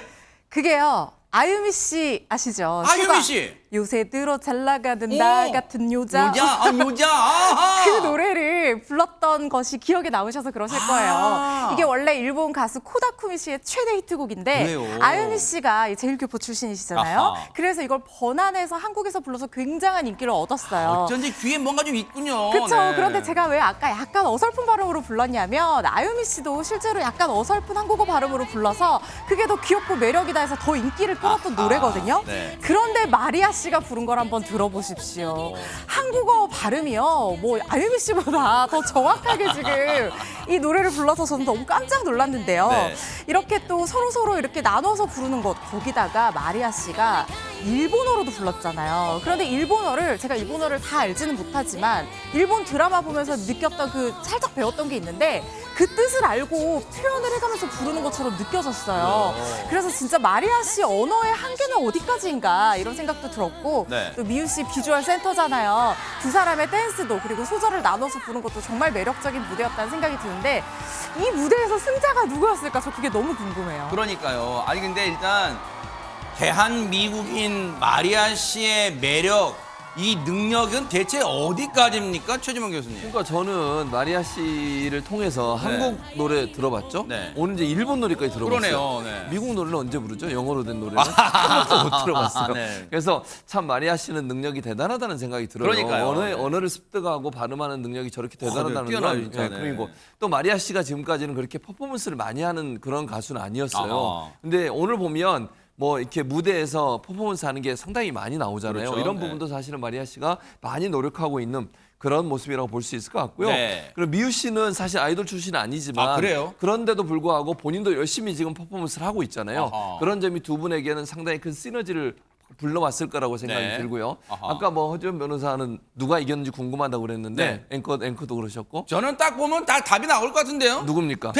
그게요. 아유미 씨 아시죠? 아유미 씨. 요새 들어 잘 나가는 나 같은 여자. 여자. 아하. 그 노래를 불렀던 것이 기억에 남으셔서 그러실 거예요. 이게 원래 일본 가수 코다쿠미 씨의 최대 히트곡인데 그래요? 아유미 씨가 제일교포 출신이시잖아요. 아하. 그래서 이걸 번안해서 한국에서 불러서 굉장한 인기를 얻었어요. 어쩐지 귀에 뭔가 좀 있군요. 그렇죠. 네. 그런데 제가 왜 아까 약간 어설픈 발음으로 불렀냐면 아유미 씨도 실제로 약간 어설픈 한국어 발음으로 불러서 그게 더 귀엽고 매력이다 해서 더 인기를 끌었던 노래거든요. 네. 그런데 마리아 씨가 부른 걸 한번 들어보십시오. 한국어 발음이요. 뭐 아유미 씨보다 더 정확하게 지금 이 노래를 불러서 저는 너무 깜짝 놀랐는데요. 네. 이렇게 또 서로 이렇게 나눠서 부르는 것 거기다가 마리아 씨가 일본어로도 불렀잖아요. 그런데 일본어를 제가 일본어를 다 알지는 못하지만 일본 드라마 보면서 느꼈던 그 살짝 배웠던 게 있는데 그 뜻을 알고 표현을 해가면서 부르는 것처럼 느껴졌어요. 그래서 진짜 마리아 씨 언어의 한계는 어디까지인가 이런 생각도 들었고 네. 또 미우 씨 비주얼 센터잖아요. 두 사람의 댄스도 그리고 소절을 나눠서 부른 것도 정말 매력적인 무대였다는 생각이 드는데 이 무대에서 승자가 누구였을까? 저 그게 너무 궁금해요. 그러니까요. 아니 근데 일단 대한미국인 마리아 씨의 매력, 이 능력은 대체 어디까지입니까? 최지만 교수님. 그러니까 저는 마리아 씨를 통해서 네. 한국 노래 들어봤죠? 네. 오늘 이제 일본 노래까지 들어봤어요. 그러네요. 네. 미국 노래는 언제 부르죠? 영어로 된 노래는 한 번도 못 들어봤어요. 네. 그래서 참 마리아 씨는 능력이 대단하다는 생각이 들어요. 그러니까요. 네. 언어를 습득하고 발음하는 능력이 저렇게 대단하다는 뛰어나요, 건 진짜. 네. 그리고 또 마리아 씨가 지금까지는 그렇게 퍼포먼스를 많이 하는 그런 가수는 아니었어요. 아하. 근데 오늘 보면 뭐 이렇게 무대에서 퍼포먼스 하는 게 상당히 많이 나오잖아요. 그렇죠. 이런 네. 부분도 사실은 마리아 씨가 많이 노력하고 있는 그런 모습이라고 볼 수 있을 것 같고요. 네. 그리고 미유 씨는 사실 아이돌 출신은 아니지만 아, 그래요? 그런데도 불구하고 본인도 열심히 지금 퍼포먼스를 하고 있잖아요. 아하. 그런 점이 두 분에게는 상당히 큰 시너지를 불러왔을 거라고 생각이 네. 들고요. 아하. 아까 뭐 허지원 변호사는 누가 이겼는지 궁금하다고 그랬는데 앵커도 그러셨고 저는 딱 보면 다 답이 나올 것 같은데요. 누굽니까?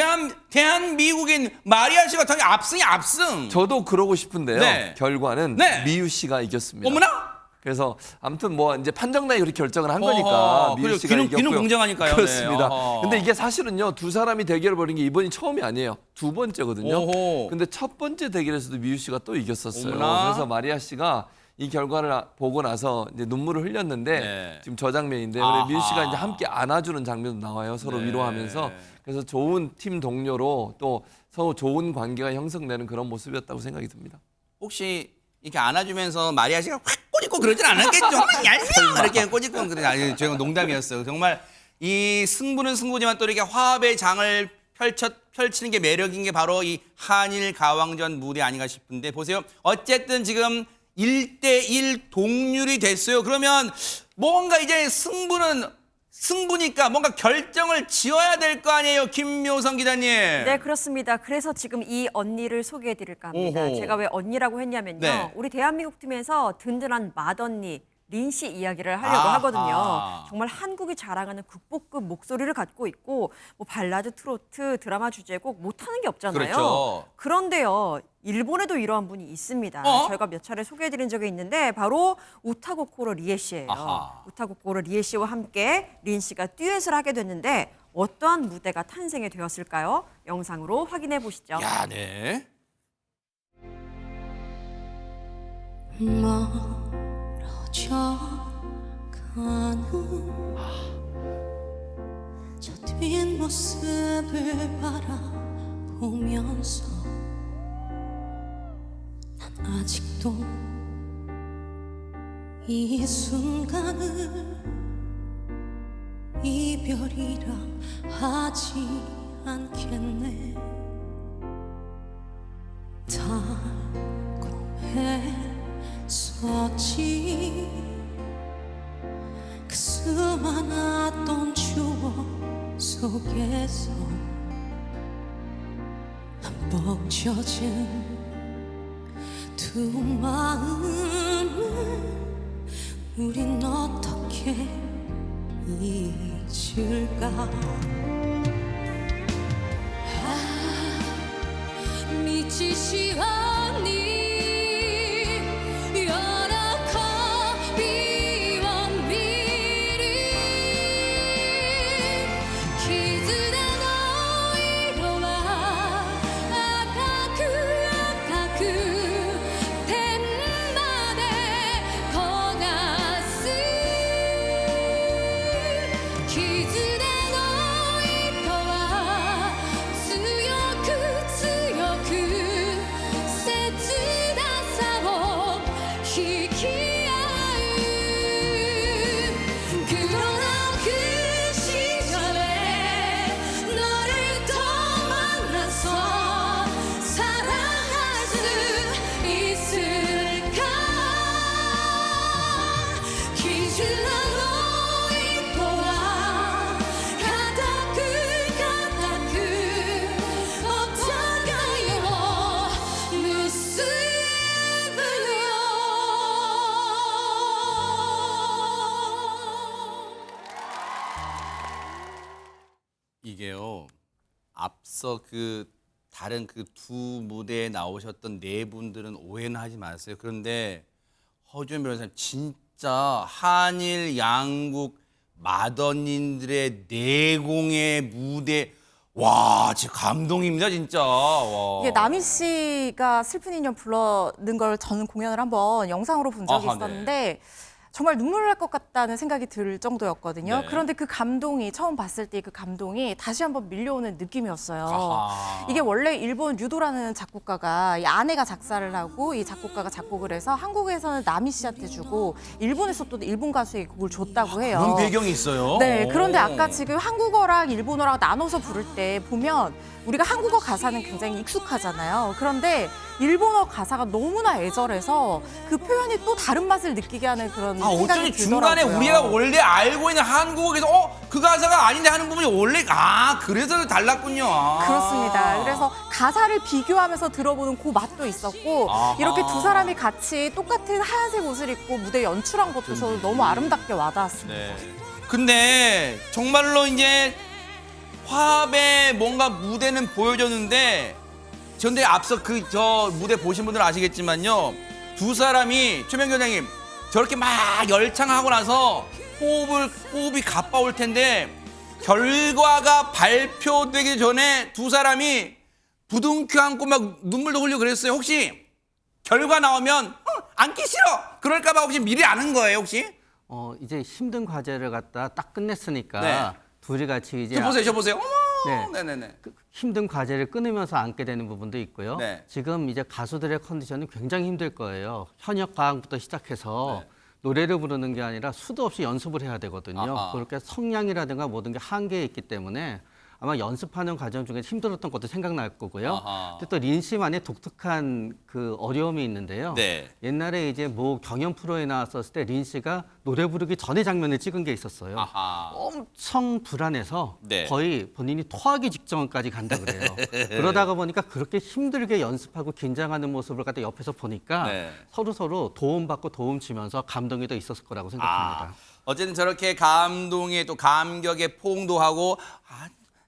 대한미국인 마리아 씨가 당연히 압승. 저도 그러고 싶은데요. 네. 결과는 네. 미유 씨가 이겼습니다. 어머나? 그래서 아무튼 뭐 이제 판정단이 그렇게 결정을 한 어허, 거니까 미유 그래요. 씨가 귀는 이겼고요. 공정하니까요. 그렇습니다. 네. 어허. 근데 이게 사실은요 두 사람이 대결을 벌인 게 이번이 처음이 아니에요. 두 번째거든요. 오호. 근데 첫 번째 대결에서도 미유 씨가 또 이겼었어요. 어머나. 그래서 마리아 씨가 이 결과를 보고 나서 이제 눈물을 흘렸는데 네. 지금 저 장면인데 아하. 미유 씨가 이제 함께 안아주는 장면도 나와요. 서로 네. 위로하면서 그래서 좋은 팀 동료로 또 서로 좋은 관계가 형성되는 그런 모습이었다고 생각이 듭니다. 혹시 이렇게 안아주면서 마리아 씨가 확 꼬집고 그러진 않았겠죠? 얄미워 이렇게 꼬집고 그러지. 아니 제가 농담이었어요. 정말 이 승부는 승부지만 또 이렇게 화합의 장을 펼치는 게 매력인 게 바로 이 한일 가왕전 무대 아닌가 싶은데 보세요. 어쨌든 지금 1대1 동률이 됐어요. 그러면 뭔가 이제 승부니까 뭔가 결정을 지어야 될 거 아니에요, 김묘성 기자님. 네, 그렇습니다. 그래서 지금 이 언니를 소개해드릴까 합니다. 오호. 제가 왜 언니라고 했냐면요. 네. 우리 대한민국 팀에서 든든한 맏언니 린 씨 이야기를 하려고 아하. 하거든요. 정말 한국이 자랑하는 국보급 목소리를 갖고 있고 뭐 발라드, 트로트, 드라마 주제곡 못하는 게 없잖아요. 그렇죠. 그런데요. 일본에도 이러한 분이 있습니다. 저희가 몇 차례 소개해드린 적이 있는데 바로 우타고코로 리에 씨예요. 아하. 우타고코로 리에 씨와 함께 린 씨가 듀엣을 하게 됐는데 어떠한 무대가 탄생이 되었을까요? 영상으로 확인해 보시죠. 야, 네. 멀어져 가는 저 뒷모습을 바라보면서 난 아직도 이 순간을 이별이라 하지 않겠네. 달콤했었지 그 수많았던 추억 속에서 난 벅혀진 두 마음을 우린 어떻게 잊을까. 미치시 않니 여러 커비와 미리 기즈나 너이로와 아까쿠 덴마데 거가스 기즈나 너이로와強く切なさを引き合う그런 그 시절에 너를 또 만나서 사랑할 수 있을까 기준한 너의 또한 가다그 어쩌가요 이게요. 앞서 다른 그 두 무대에 나오셨던 네 분들은 오해는 하지 마세요. 그런데 허주연 변호사님 진짜 한일 양국 맏언니들의 내공의 무대 와, 진짜 감동입니다, 진짜. 와. 이게 남희 씨가 슬픈 인연 불러는 걸 저는 공연을 한번 영상으로 본 적이 아하, 있었는데 정말 눈물 날 것 같다는 생각이 들 정도였거든요. 네. 그런데 그 감동이 처음 봤을 때 그 감동이 다시 한번 밀려오는 느낌이었어요. 아하. 이게 원래 일본 유도라는 작곡가가 이 아내가 작사를 하고 이 작곡가가 작곡을 해서 한국에서는 남희 씨한테 주고 일본에서 또 일본 가수에게 곡을 줬다고 해요. 그런 배경이 있어요? 네, 그런데 오. 아까 지금 한국어랑 일본어랑 나눠서 부를 때 보면 우리가 한국어 가사는 굉장히 익숙하잖아요. 그런데 일본어 가사가 너무나 애절해서 그 표현이 또 다른 맛을 느끼게 하는 그런 생각이 어쩐지 중간에 들더라고요. 우리가 원래 알고 있는 한국어에서 그 가사가 아닌데 하는 부분이 원래 그래서 달랐군요. 그렇습니다. 그래서 가사를 비교하면서 들어보는 그 맛도 있었고 아하. 이렇게 두 사람이 같이 똑같은 하얀색 옷을 입고 무대 연출한 것도 저도 너무 아름답게 와닿았습니다. 네. 근데 정말로 이제 화합의 뭔가 무대는 보여줬는데 그런데 앞서 저 무대 보신 분들은 아시겠지만요. 두 사람이 최명규 원장님 저렇게 막 열창하고 나서 호흡이 가빠올 텐데 결과가 발표되기 전에 두 사람이 부둥켜 안고 막 눈물도 흘리고 그랬어요. 혹시 결과 나오면 앉기 싫어 그럴까 봐 혹시 미리 아는 거예요 혹시? 이제 힘든 과제를 갖다 딱 끝냈으니까 네. 둘이 같이 이제 저 보세요. 어머. 네. 네네네. 힘든 과제를 끊으면서 앉게 되는 부분도 있고요. 네. 지금 이제 가수들의 컨디션은 굉장히 힘들 거예요. 현역 가왕부터 시작해서 노래를 부르는 게 아니라 수도 없이 연습을 해야 되거든요. 아하. 그렇게 성량이라든가 모든 게 한계에 있기 때문에 아마 연습하는 과정 중에 힘들었던 것도 생각날 거고요. 아하. 근데 또 린 씨만의 독특한 그 어려움이 있는데요. 네. 옛날에 이제 뭐 경연 프로에 나왔었을 때 린 씨가 노래 부르기 전에 장면을 찍은 게 있었어요. 아하. 엄청 불안해서 네. 거의 본인이 토하기 직전까지 간다 그래요. 그러다가 보니까 그렇게 힘들게 연습하고 긴장하는 모습을 갖다 옆에서 보니까 네. 서로 도움받고 도움 주면서 감동이 더 있었을 거라고 생각합니다. 어쨌든 저렇게 감동에 또 감격에 포옹도 하고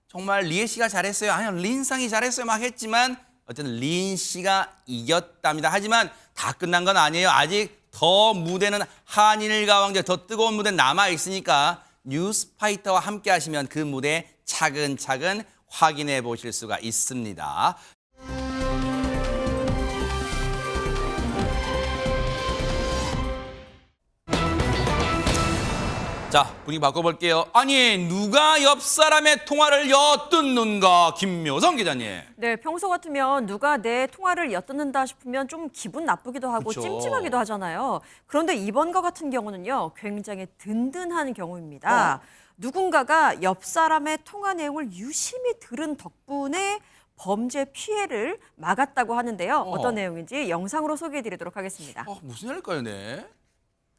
정말 리에 씨가 잘했어요. 아니요 린상이 잘했어요 막 했지만 어쨌든 린 씨가 이겼답니다. 하지만 다 끝난 건 아니에요. 아직 더 무대는 한일 가왕제 더 뜨거운 무대 남아 있으니까 뉴스파이터와 함께 하시면 그 무대 차근차근 확인해 보실 수가 있습니다. 자, 분위기 바꿔볼게요. 아니, 누가 옆 사람의 통화를 엿듣는가? 김묘성 기자님. 네, 평소 같으면 누가 내 통화를 엿듣는다 싶으면 좀 기분 나쁘기도 하고 그쵸. 찜찜하기도 하잖아요. 그런데 이번과 같은 경우는요, 굉장히 든든한 경우입니다. 누군가가 옆 사람의 통화 내용을 유심히 들은 덕분에 범죄 피해를 막았다고 하는데요. 어떤 내용인지 영상으로 소개해드리도록 하겠습니다. 무슨 일일까요, 네?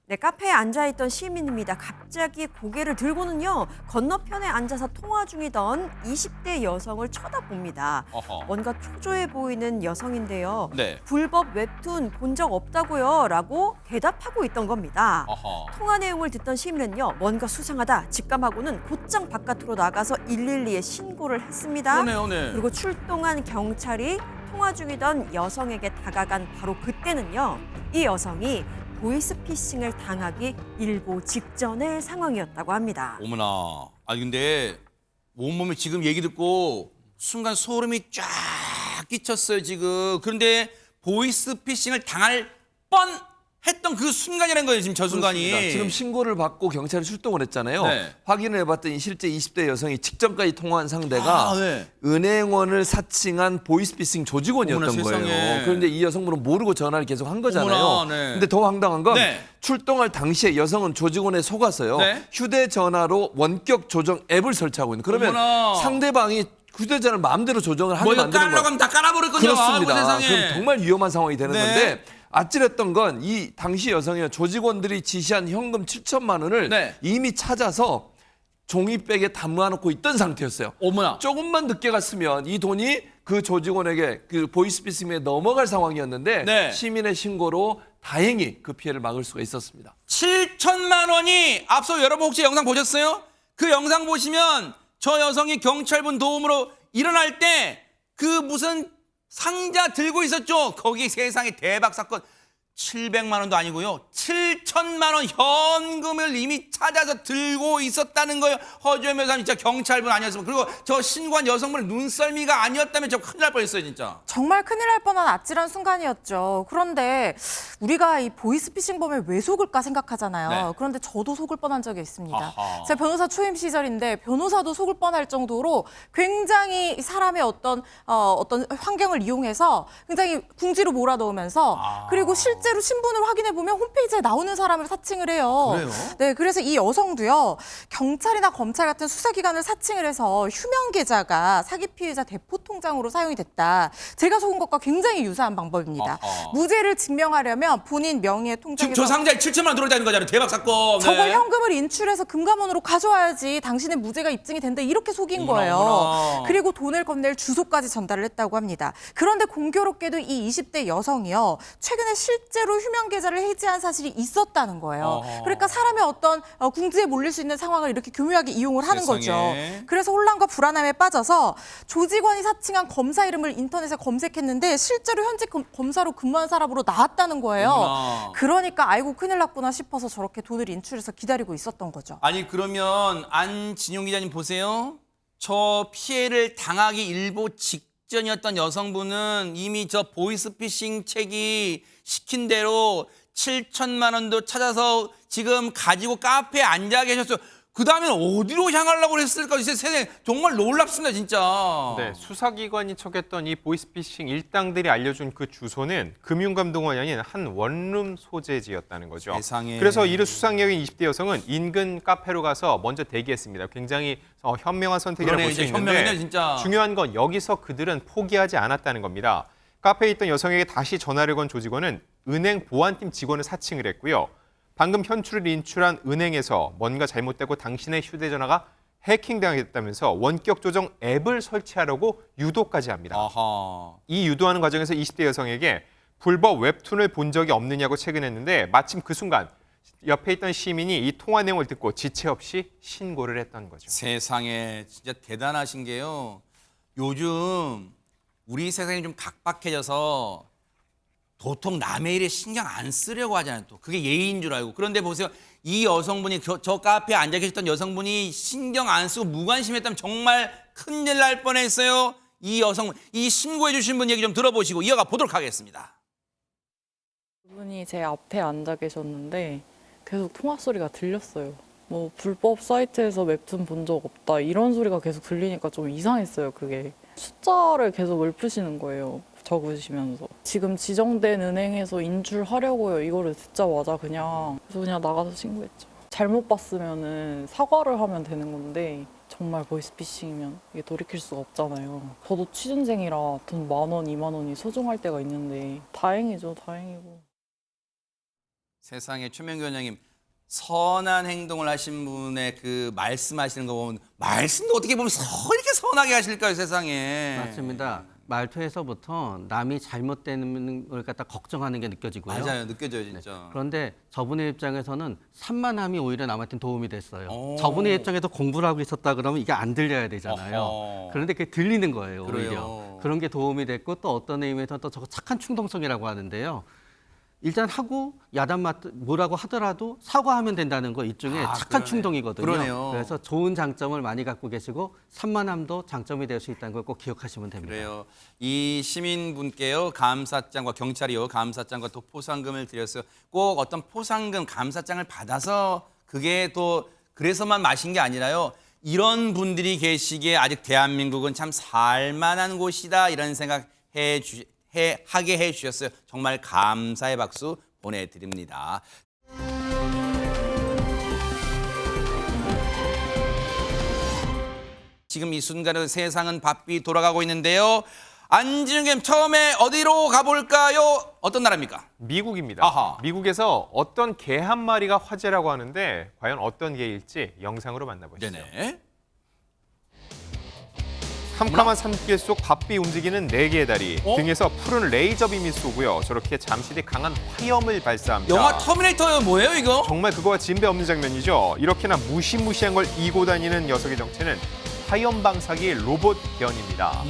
네, 카페에 앉아있던 시민입니다. 갑자기 고개를 들고는요, 건너편에 앉아서 통화 중이던 20대 여성을 쳐다봅니다. 어허. 뭔가 초조해 보이는 여성인데요. 네. 불법 웹툰 본 적 없다고요? 라고 대답하고 있던 겁니다. 어허. 통화 내용을 듣던 시민은요, 뭔가 수상하다 직감하고는 곧장 바깥으로 나가서 112에 신고를 했습니다. 그러네요, 네. 그리고 출동한 경찰이 통화 중이던 여성에게 다가간 바로 그때는요, 이 여성이 보이스피싱을 당하기 일보 직전의 상황이었다고 합니다. 어머나. 아니 근데 온몸에 지금 얘기 듣고 순간 소름이 쫙 끼쳤어요 지금. 그런데 보이스피싱을 당할 뻔했던 그 순간이라는 거예요 지금 저 순간이. 그렇습니다. 지금 신고를 받고 경찰이 출동을 했잖아요. 네. 확인을 해봤더니 실제 20대 여성이 직전까지 통화한 상대가 네. 은행원을 사칭한 보이스피싱 조직원이었던 어머나, 거예요. 세상에. 그런데 이 여성분은 모르고 전화를 계속 한 거잖아요. 어머나, 네. 근데 더 황당한 건 네. 출동할 당시에 여성은 조직원에 속아서요. 네. 휴대전화로 원격 조정 앱을 설치하고 있는. 그러면 어머나. 상대방이 휴대전화를 마음대로 조정을 하게 뭐 이거 만드는 깔라고 하면 다 깔아버렸거든요. 그렇습니다. 아이고, 세상에. 그럼 정말 위험한 상황이 되는 네. 건데 아찔했던 건 이 당시 여성이 조직원들이 지시한 현금 7천만 원을 네. 이미 찾아서 종이백에 담아놓고 있던 상태였어요. 어머나. 조금만 늦게 갔으면 이 돈이 그 조직원에게 그 보이스피싱에 넘어갈 상황이었는데 네. 시민의 신고로 다행히 그 피해를 막을 수가 있었습니다. 7천만 원이 앞서 여러분 혹시 영상 보셨어요? 그 영상 보시면 저 여성이 경찰분 도움으로 일어날 때 그 무슨 상자 들고 있었죠. 거기 세상에 대박 사건 700만 원도 아니고요. 7천만 원 현금을 이미 찾아서 들고 있었다는 거예요. 허주현 여사 진짜 경찰분 아니었으면 그리고 저 신고한 여성분의 눈썰미가 아니었다면 저 큰일 날 뻔했어요 진짜. 정말 큰일 날 뻔한 아찔한 순간이었죠. 그런데 우리가 이 보이스피싱범에 왜 속을까 생각하잖아요. 네. 그런데 저도 속을 뻔한 적이 있습니다. 아하. 제가 변호사 초임 시절인데 변호사도 속을 뻔할 정도로 굉장히 사람의 어떤 환경을 이용해서 굉장히 궁지로 몰아넣으면서 그리고 실제 실제로 신분을 확인해 보면 홈페이지에 나오는 사람을 사칭을 해요. 그래요? 네, 그래서 이 여성도요. 경찰이나 검찰 같은 수사기관을 사칭을 해서 휴면 계좌가 사기 피해자 대포 통장으로 사용이 됐다. 제가 속은 것과 굉장히 유사한 방법입니다. 무죄를 증명하려면 본인 명의의 통장에서 지금 저 상자에 7천만 원 들어있다는 거잖아요. 대박 사건. 저걸 현금을 인출해서 금감원으로 가져와야지 당신의 무죄가 입증이 된다. 이렇게 속인 거예요. 어머나. 그리고 돈을 건넬 주소까지 전달을 했다고 합니다. 그런데 공교롭게도 이 20대 여성이요. 최근에 실제로 휴면 계좌를 해지한 사실이 있었다는 거예요. 그러니까 사람의 어떤 궁지에 몰릴 수 있는 상황을 이렇게 교묘하게 이용을 하는 거죠. 그래서 혼란과 불안함에 빠져서 조직원이 사칭한 검사 이름을 인터넷에 검색했는데 실제로 현직 검사로 근무한 사람으로 나왔다는 거예요. 어머나. 그러니까 아이고 큰일 났구나 싶어서 저렇게 돈을 인출해서 기다리고 있었던 거죠. 아니 그러면 안진용 기자님 보세요. 저 피해를 당하기 일보 직전이었던 여성분은 이미 저 보이스피싱 책이 시킨 대로 7천만 원도 찾아서 지금 가지고 카페에 앉아 계셨어요. 그 다음엔 어디로 향하려고 했을까? 세상에 정말 놀랍습니다, 진짜. 네, 수사기관이 척했던 이 보이스피싱 일당들이 알려준 그 주소는 금융감독원이 아닌 한 원룸 소재지였다는 거죠. 세상에. 그래서 이를 수상력인 20대 여성은 인근 카페로 가서 먼저 대기했습니다. 굉장히 현명한 선택이라고 볼 수 있는데 현명해요, 진짜. 중요한 건 여기서 그들은 포기하지 않았다는 겁니다. 카페에 있던 여성에게 다시 전화를 건 조직원은 은행 보안팀 직원을 사칭을 했고요. 방금 현출을 인출한 은행에서 뭔가 잘못되고 당신의 휴대전화가 해킹당했다면서 원격 조정 앱을 설치하려고 유도까지 합니다. 아하. 이 유도하는 과정에서 20대 여성에게 불법 웹툰을 본 적이 없느냐고 체근했는데 마침 그 순간 옆에 있던 시민이 이 통화 내용을 듣고 지체 없이 신고를 했던 거죠. 세상에 진짜 대단하신 게요. 요즘 우리 세상이 좀 각박해져서 도통 남의 일에 신경 안 쓰려고 하잖아요. 또 그게 예의인 줄 알고. 그런데 보세요. 이 여성분이 저 카페에 앉아 계셨던 여성분이 신경 안 쓰고 무관심했다면 정말 큰일 날 뻔했어요. 이 여성분, 이 신고해 주신 분 얘기 좀 들어보시고 이어가 보도록 하겠습니다. 그분이 제 앞에 앉아 계셨는데 계속 통화 소리가 들렸어요. 뭐 불법 사이트에서 웹툰 본 적 없다 이런 소리가 계속 들리니까 좀 이상했어요. 그게 숫자를 계속 읊으시는 거예요. 적으시면서 지금 지정된 은행에서 인출하려고요. 이거를 듣자마자 그냥 나가서 신고했죠. 잘못 봤으면은 사과를 하면 되는 건데 정말 보이스피싱이면 이게 돌이킬 수가 없잖아요. 저도 취준생이라 돈 10,000원, 20,000원이 소중할 때가 있는데 다행이죠, 다행이고. 세상에 최명규 원장님 선한 행동을 하신 분의 그 말씀하시는 거 보면 말씀도 어떻게 보면 이렇게 선하게 하실까요, 세상에. 맞습니다. 말투에서부터 남이 잘못되는 걸 갖다 걱정하는 게 느껴지고요. 맞아요, 느껴져요, 진짜. 네. 그런데 저분의 입장에서는 산만함이 오히려 남한테 도움이 됐어요. 저분의 입장에서 공부를 하고 있었다 그러면 이게 안 들려야 되잖아요. 그런데 그게 들리는 거예요, 그래요. 오히려. 그런 게 도움이 됐고 또 어떤 의미에서는 또 저거 착한 충동성이라고 하는데요. 일단 하고 야단 뭐라고 하더라도 사과하면 된다는 거 일종의 착한 그러네. 충동이거든요. 그러네요. 그래서 좋은 장점을 많이 갖고 계시고 산만함도 장점이 될 수 있다는 걸 꼭 기억하시면 됩니다. 그래요. 이 시민분께요 감사장과 경찰이요 감사장과 또 포상금을 드렸어요. 꼭 어떤 포상금 감사장을 받아서 그게 또 그래서만 마신 게 아니라요. 이런 분들이 계시기에 아직 대한민국은 참 살만한 곳이다 이런 생각 하게 해주셨어요. 정말 감사의 박수 보내드립니다. 지금 이 순간에 세상은 바삐 돌아가고 있는데요. 안진용 교수님 처음에 어디로 가볼까요? 어떤 나라입니까? 미국입니다. 아하. 미국에서 어떤 개 한 마리가 화제라고 하는데 과연 어떤 개일지 영상으로 만나보시죠. 네네. 캄캄한 산길 속 바삐 움직이는 4개의 다리, 등에서 푸른 레이저빔이 쏘고요. 저렇게 잠시 뒤 강한 화염을 발사합니다. 영화 터미네이터 뭐예요 이거? 정말 그거와 진배 없는 장면이죠. 이렇게나 무시무시한 걸 이고 다니는 녀석의 정체는 화염 방사기 로봇 변입니다.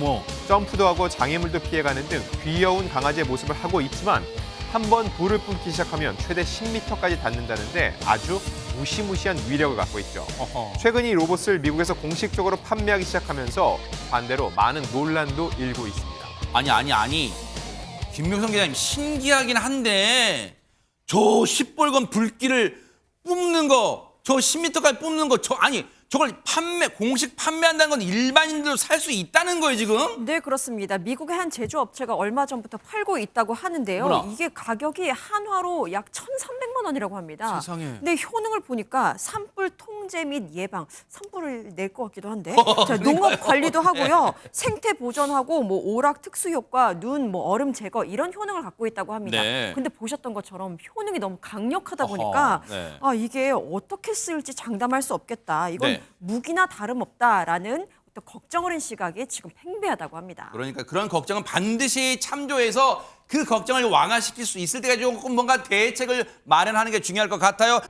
점프도 하고 장애물도 피해가는 등 귀여운 강아지의 모습을 하고 있지만 한번 불을 뿜기 시작하면 최대 10m까지 닿는다는데 아주 무시무시한 위력을 갖고 있죠. 최근 이 로봇을 미국에서 공식적으로 판매하기 시작하면서 반대로 많은 논란도 일고 있습니다. 아니. 김명성 기자님 신기하긴 한데 저 시뻘건 불길을 뿜는 거, 저 10m까지 뿜는 거, 저걸 공식 판매한다는 건 일반인들도 살 수 있다는 거예요, 지금? 네, 그렇습니다. 미국의 한 제조업체가 얼마 전부터 팔고 있다고 하는데요. 어머나. 이게 가격이 한화로 약 1,300만 원이라고 합니다. 세상에. 근데 효능을 보니까 산불 통제 및 예방, 산불을 낼 것 같기도 한데. 자, 농업 관리도 하고요. 생태 보존하고 뭐 오락 특수 효과, 눈, 뭐 얼음 제거 이런 효능을 갖고 있다고 합니다. 네. 근데 보셨던 것처럼 효능이 너무 강력하다 보니까 네. 아, 이게 어떻게 쓸지 장담할 수 없겠다. 이건 네. 무기나 다름없다라는 어떤 걱정 어린 시각이 지금 팽배하다고 합니다. 그러니까 그런 걱정은 반드시 참조해서 그 걱정을 완화시킬 수 있을 때가 조금 뭔가 대책을 마련하는 게 중요할 것 같아요.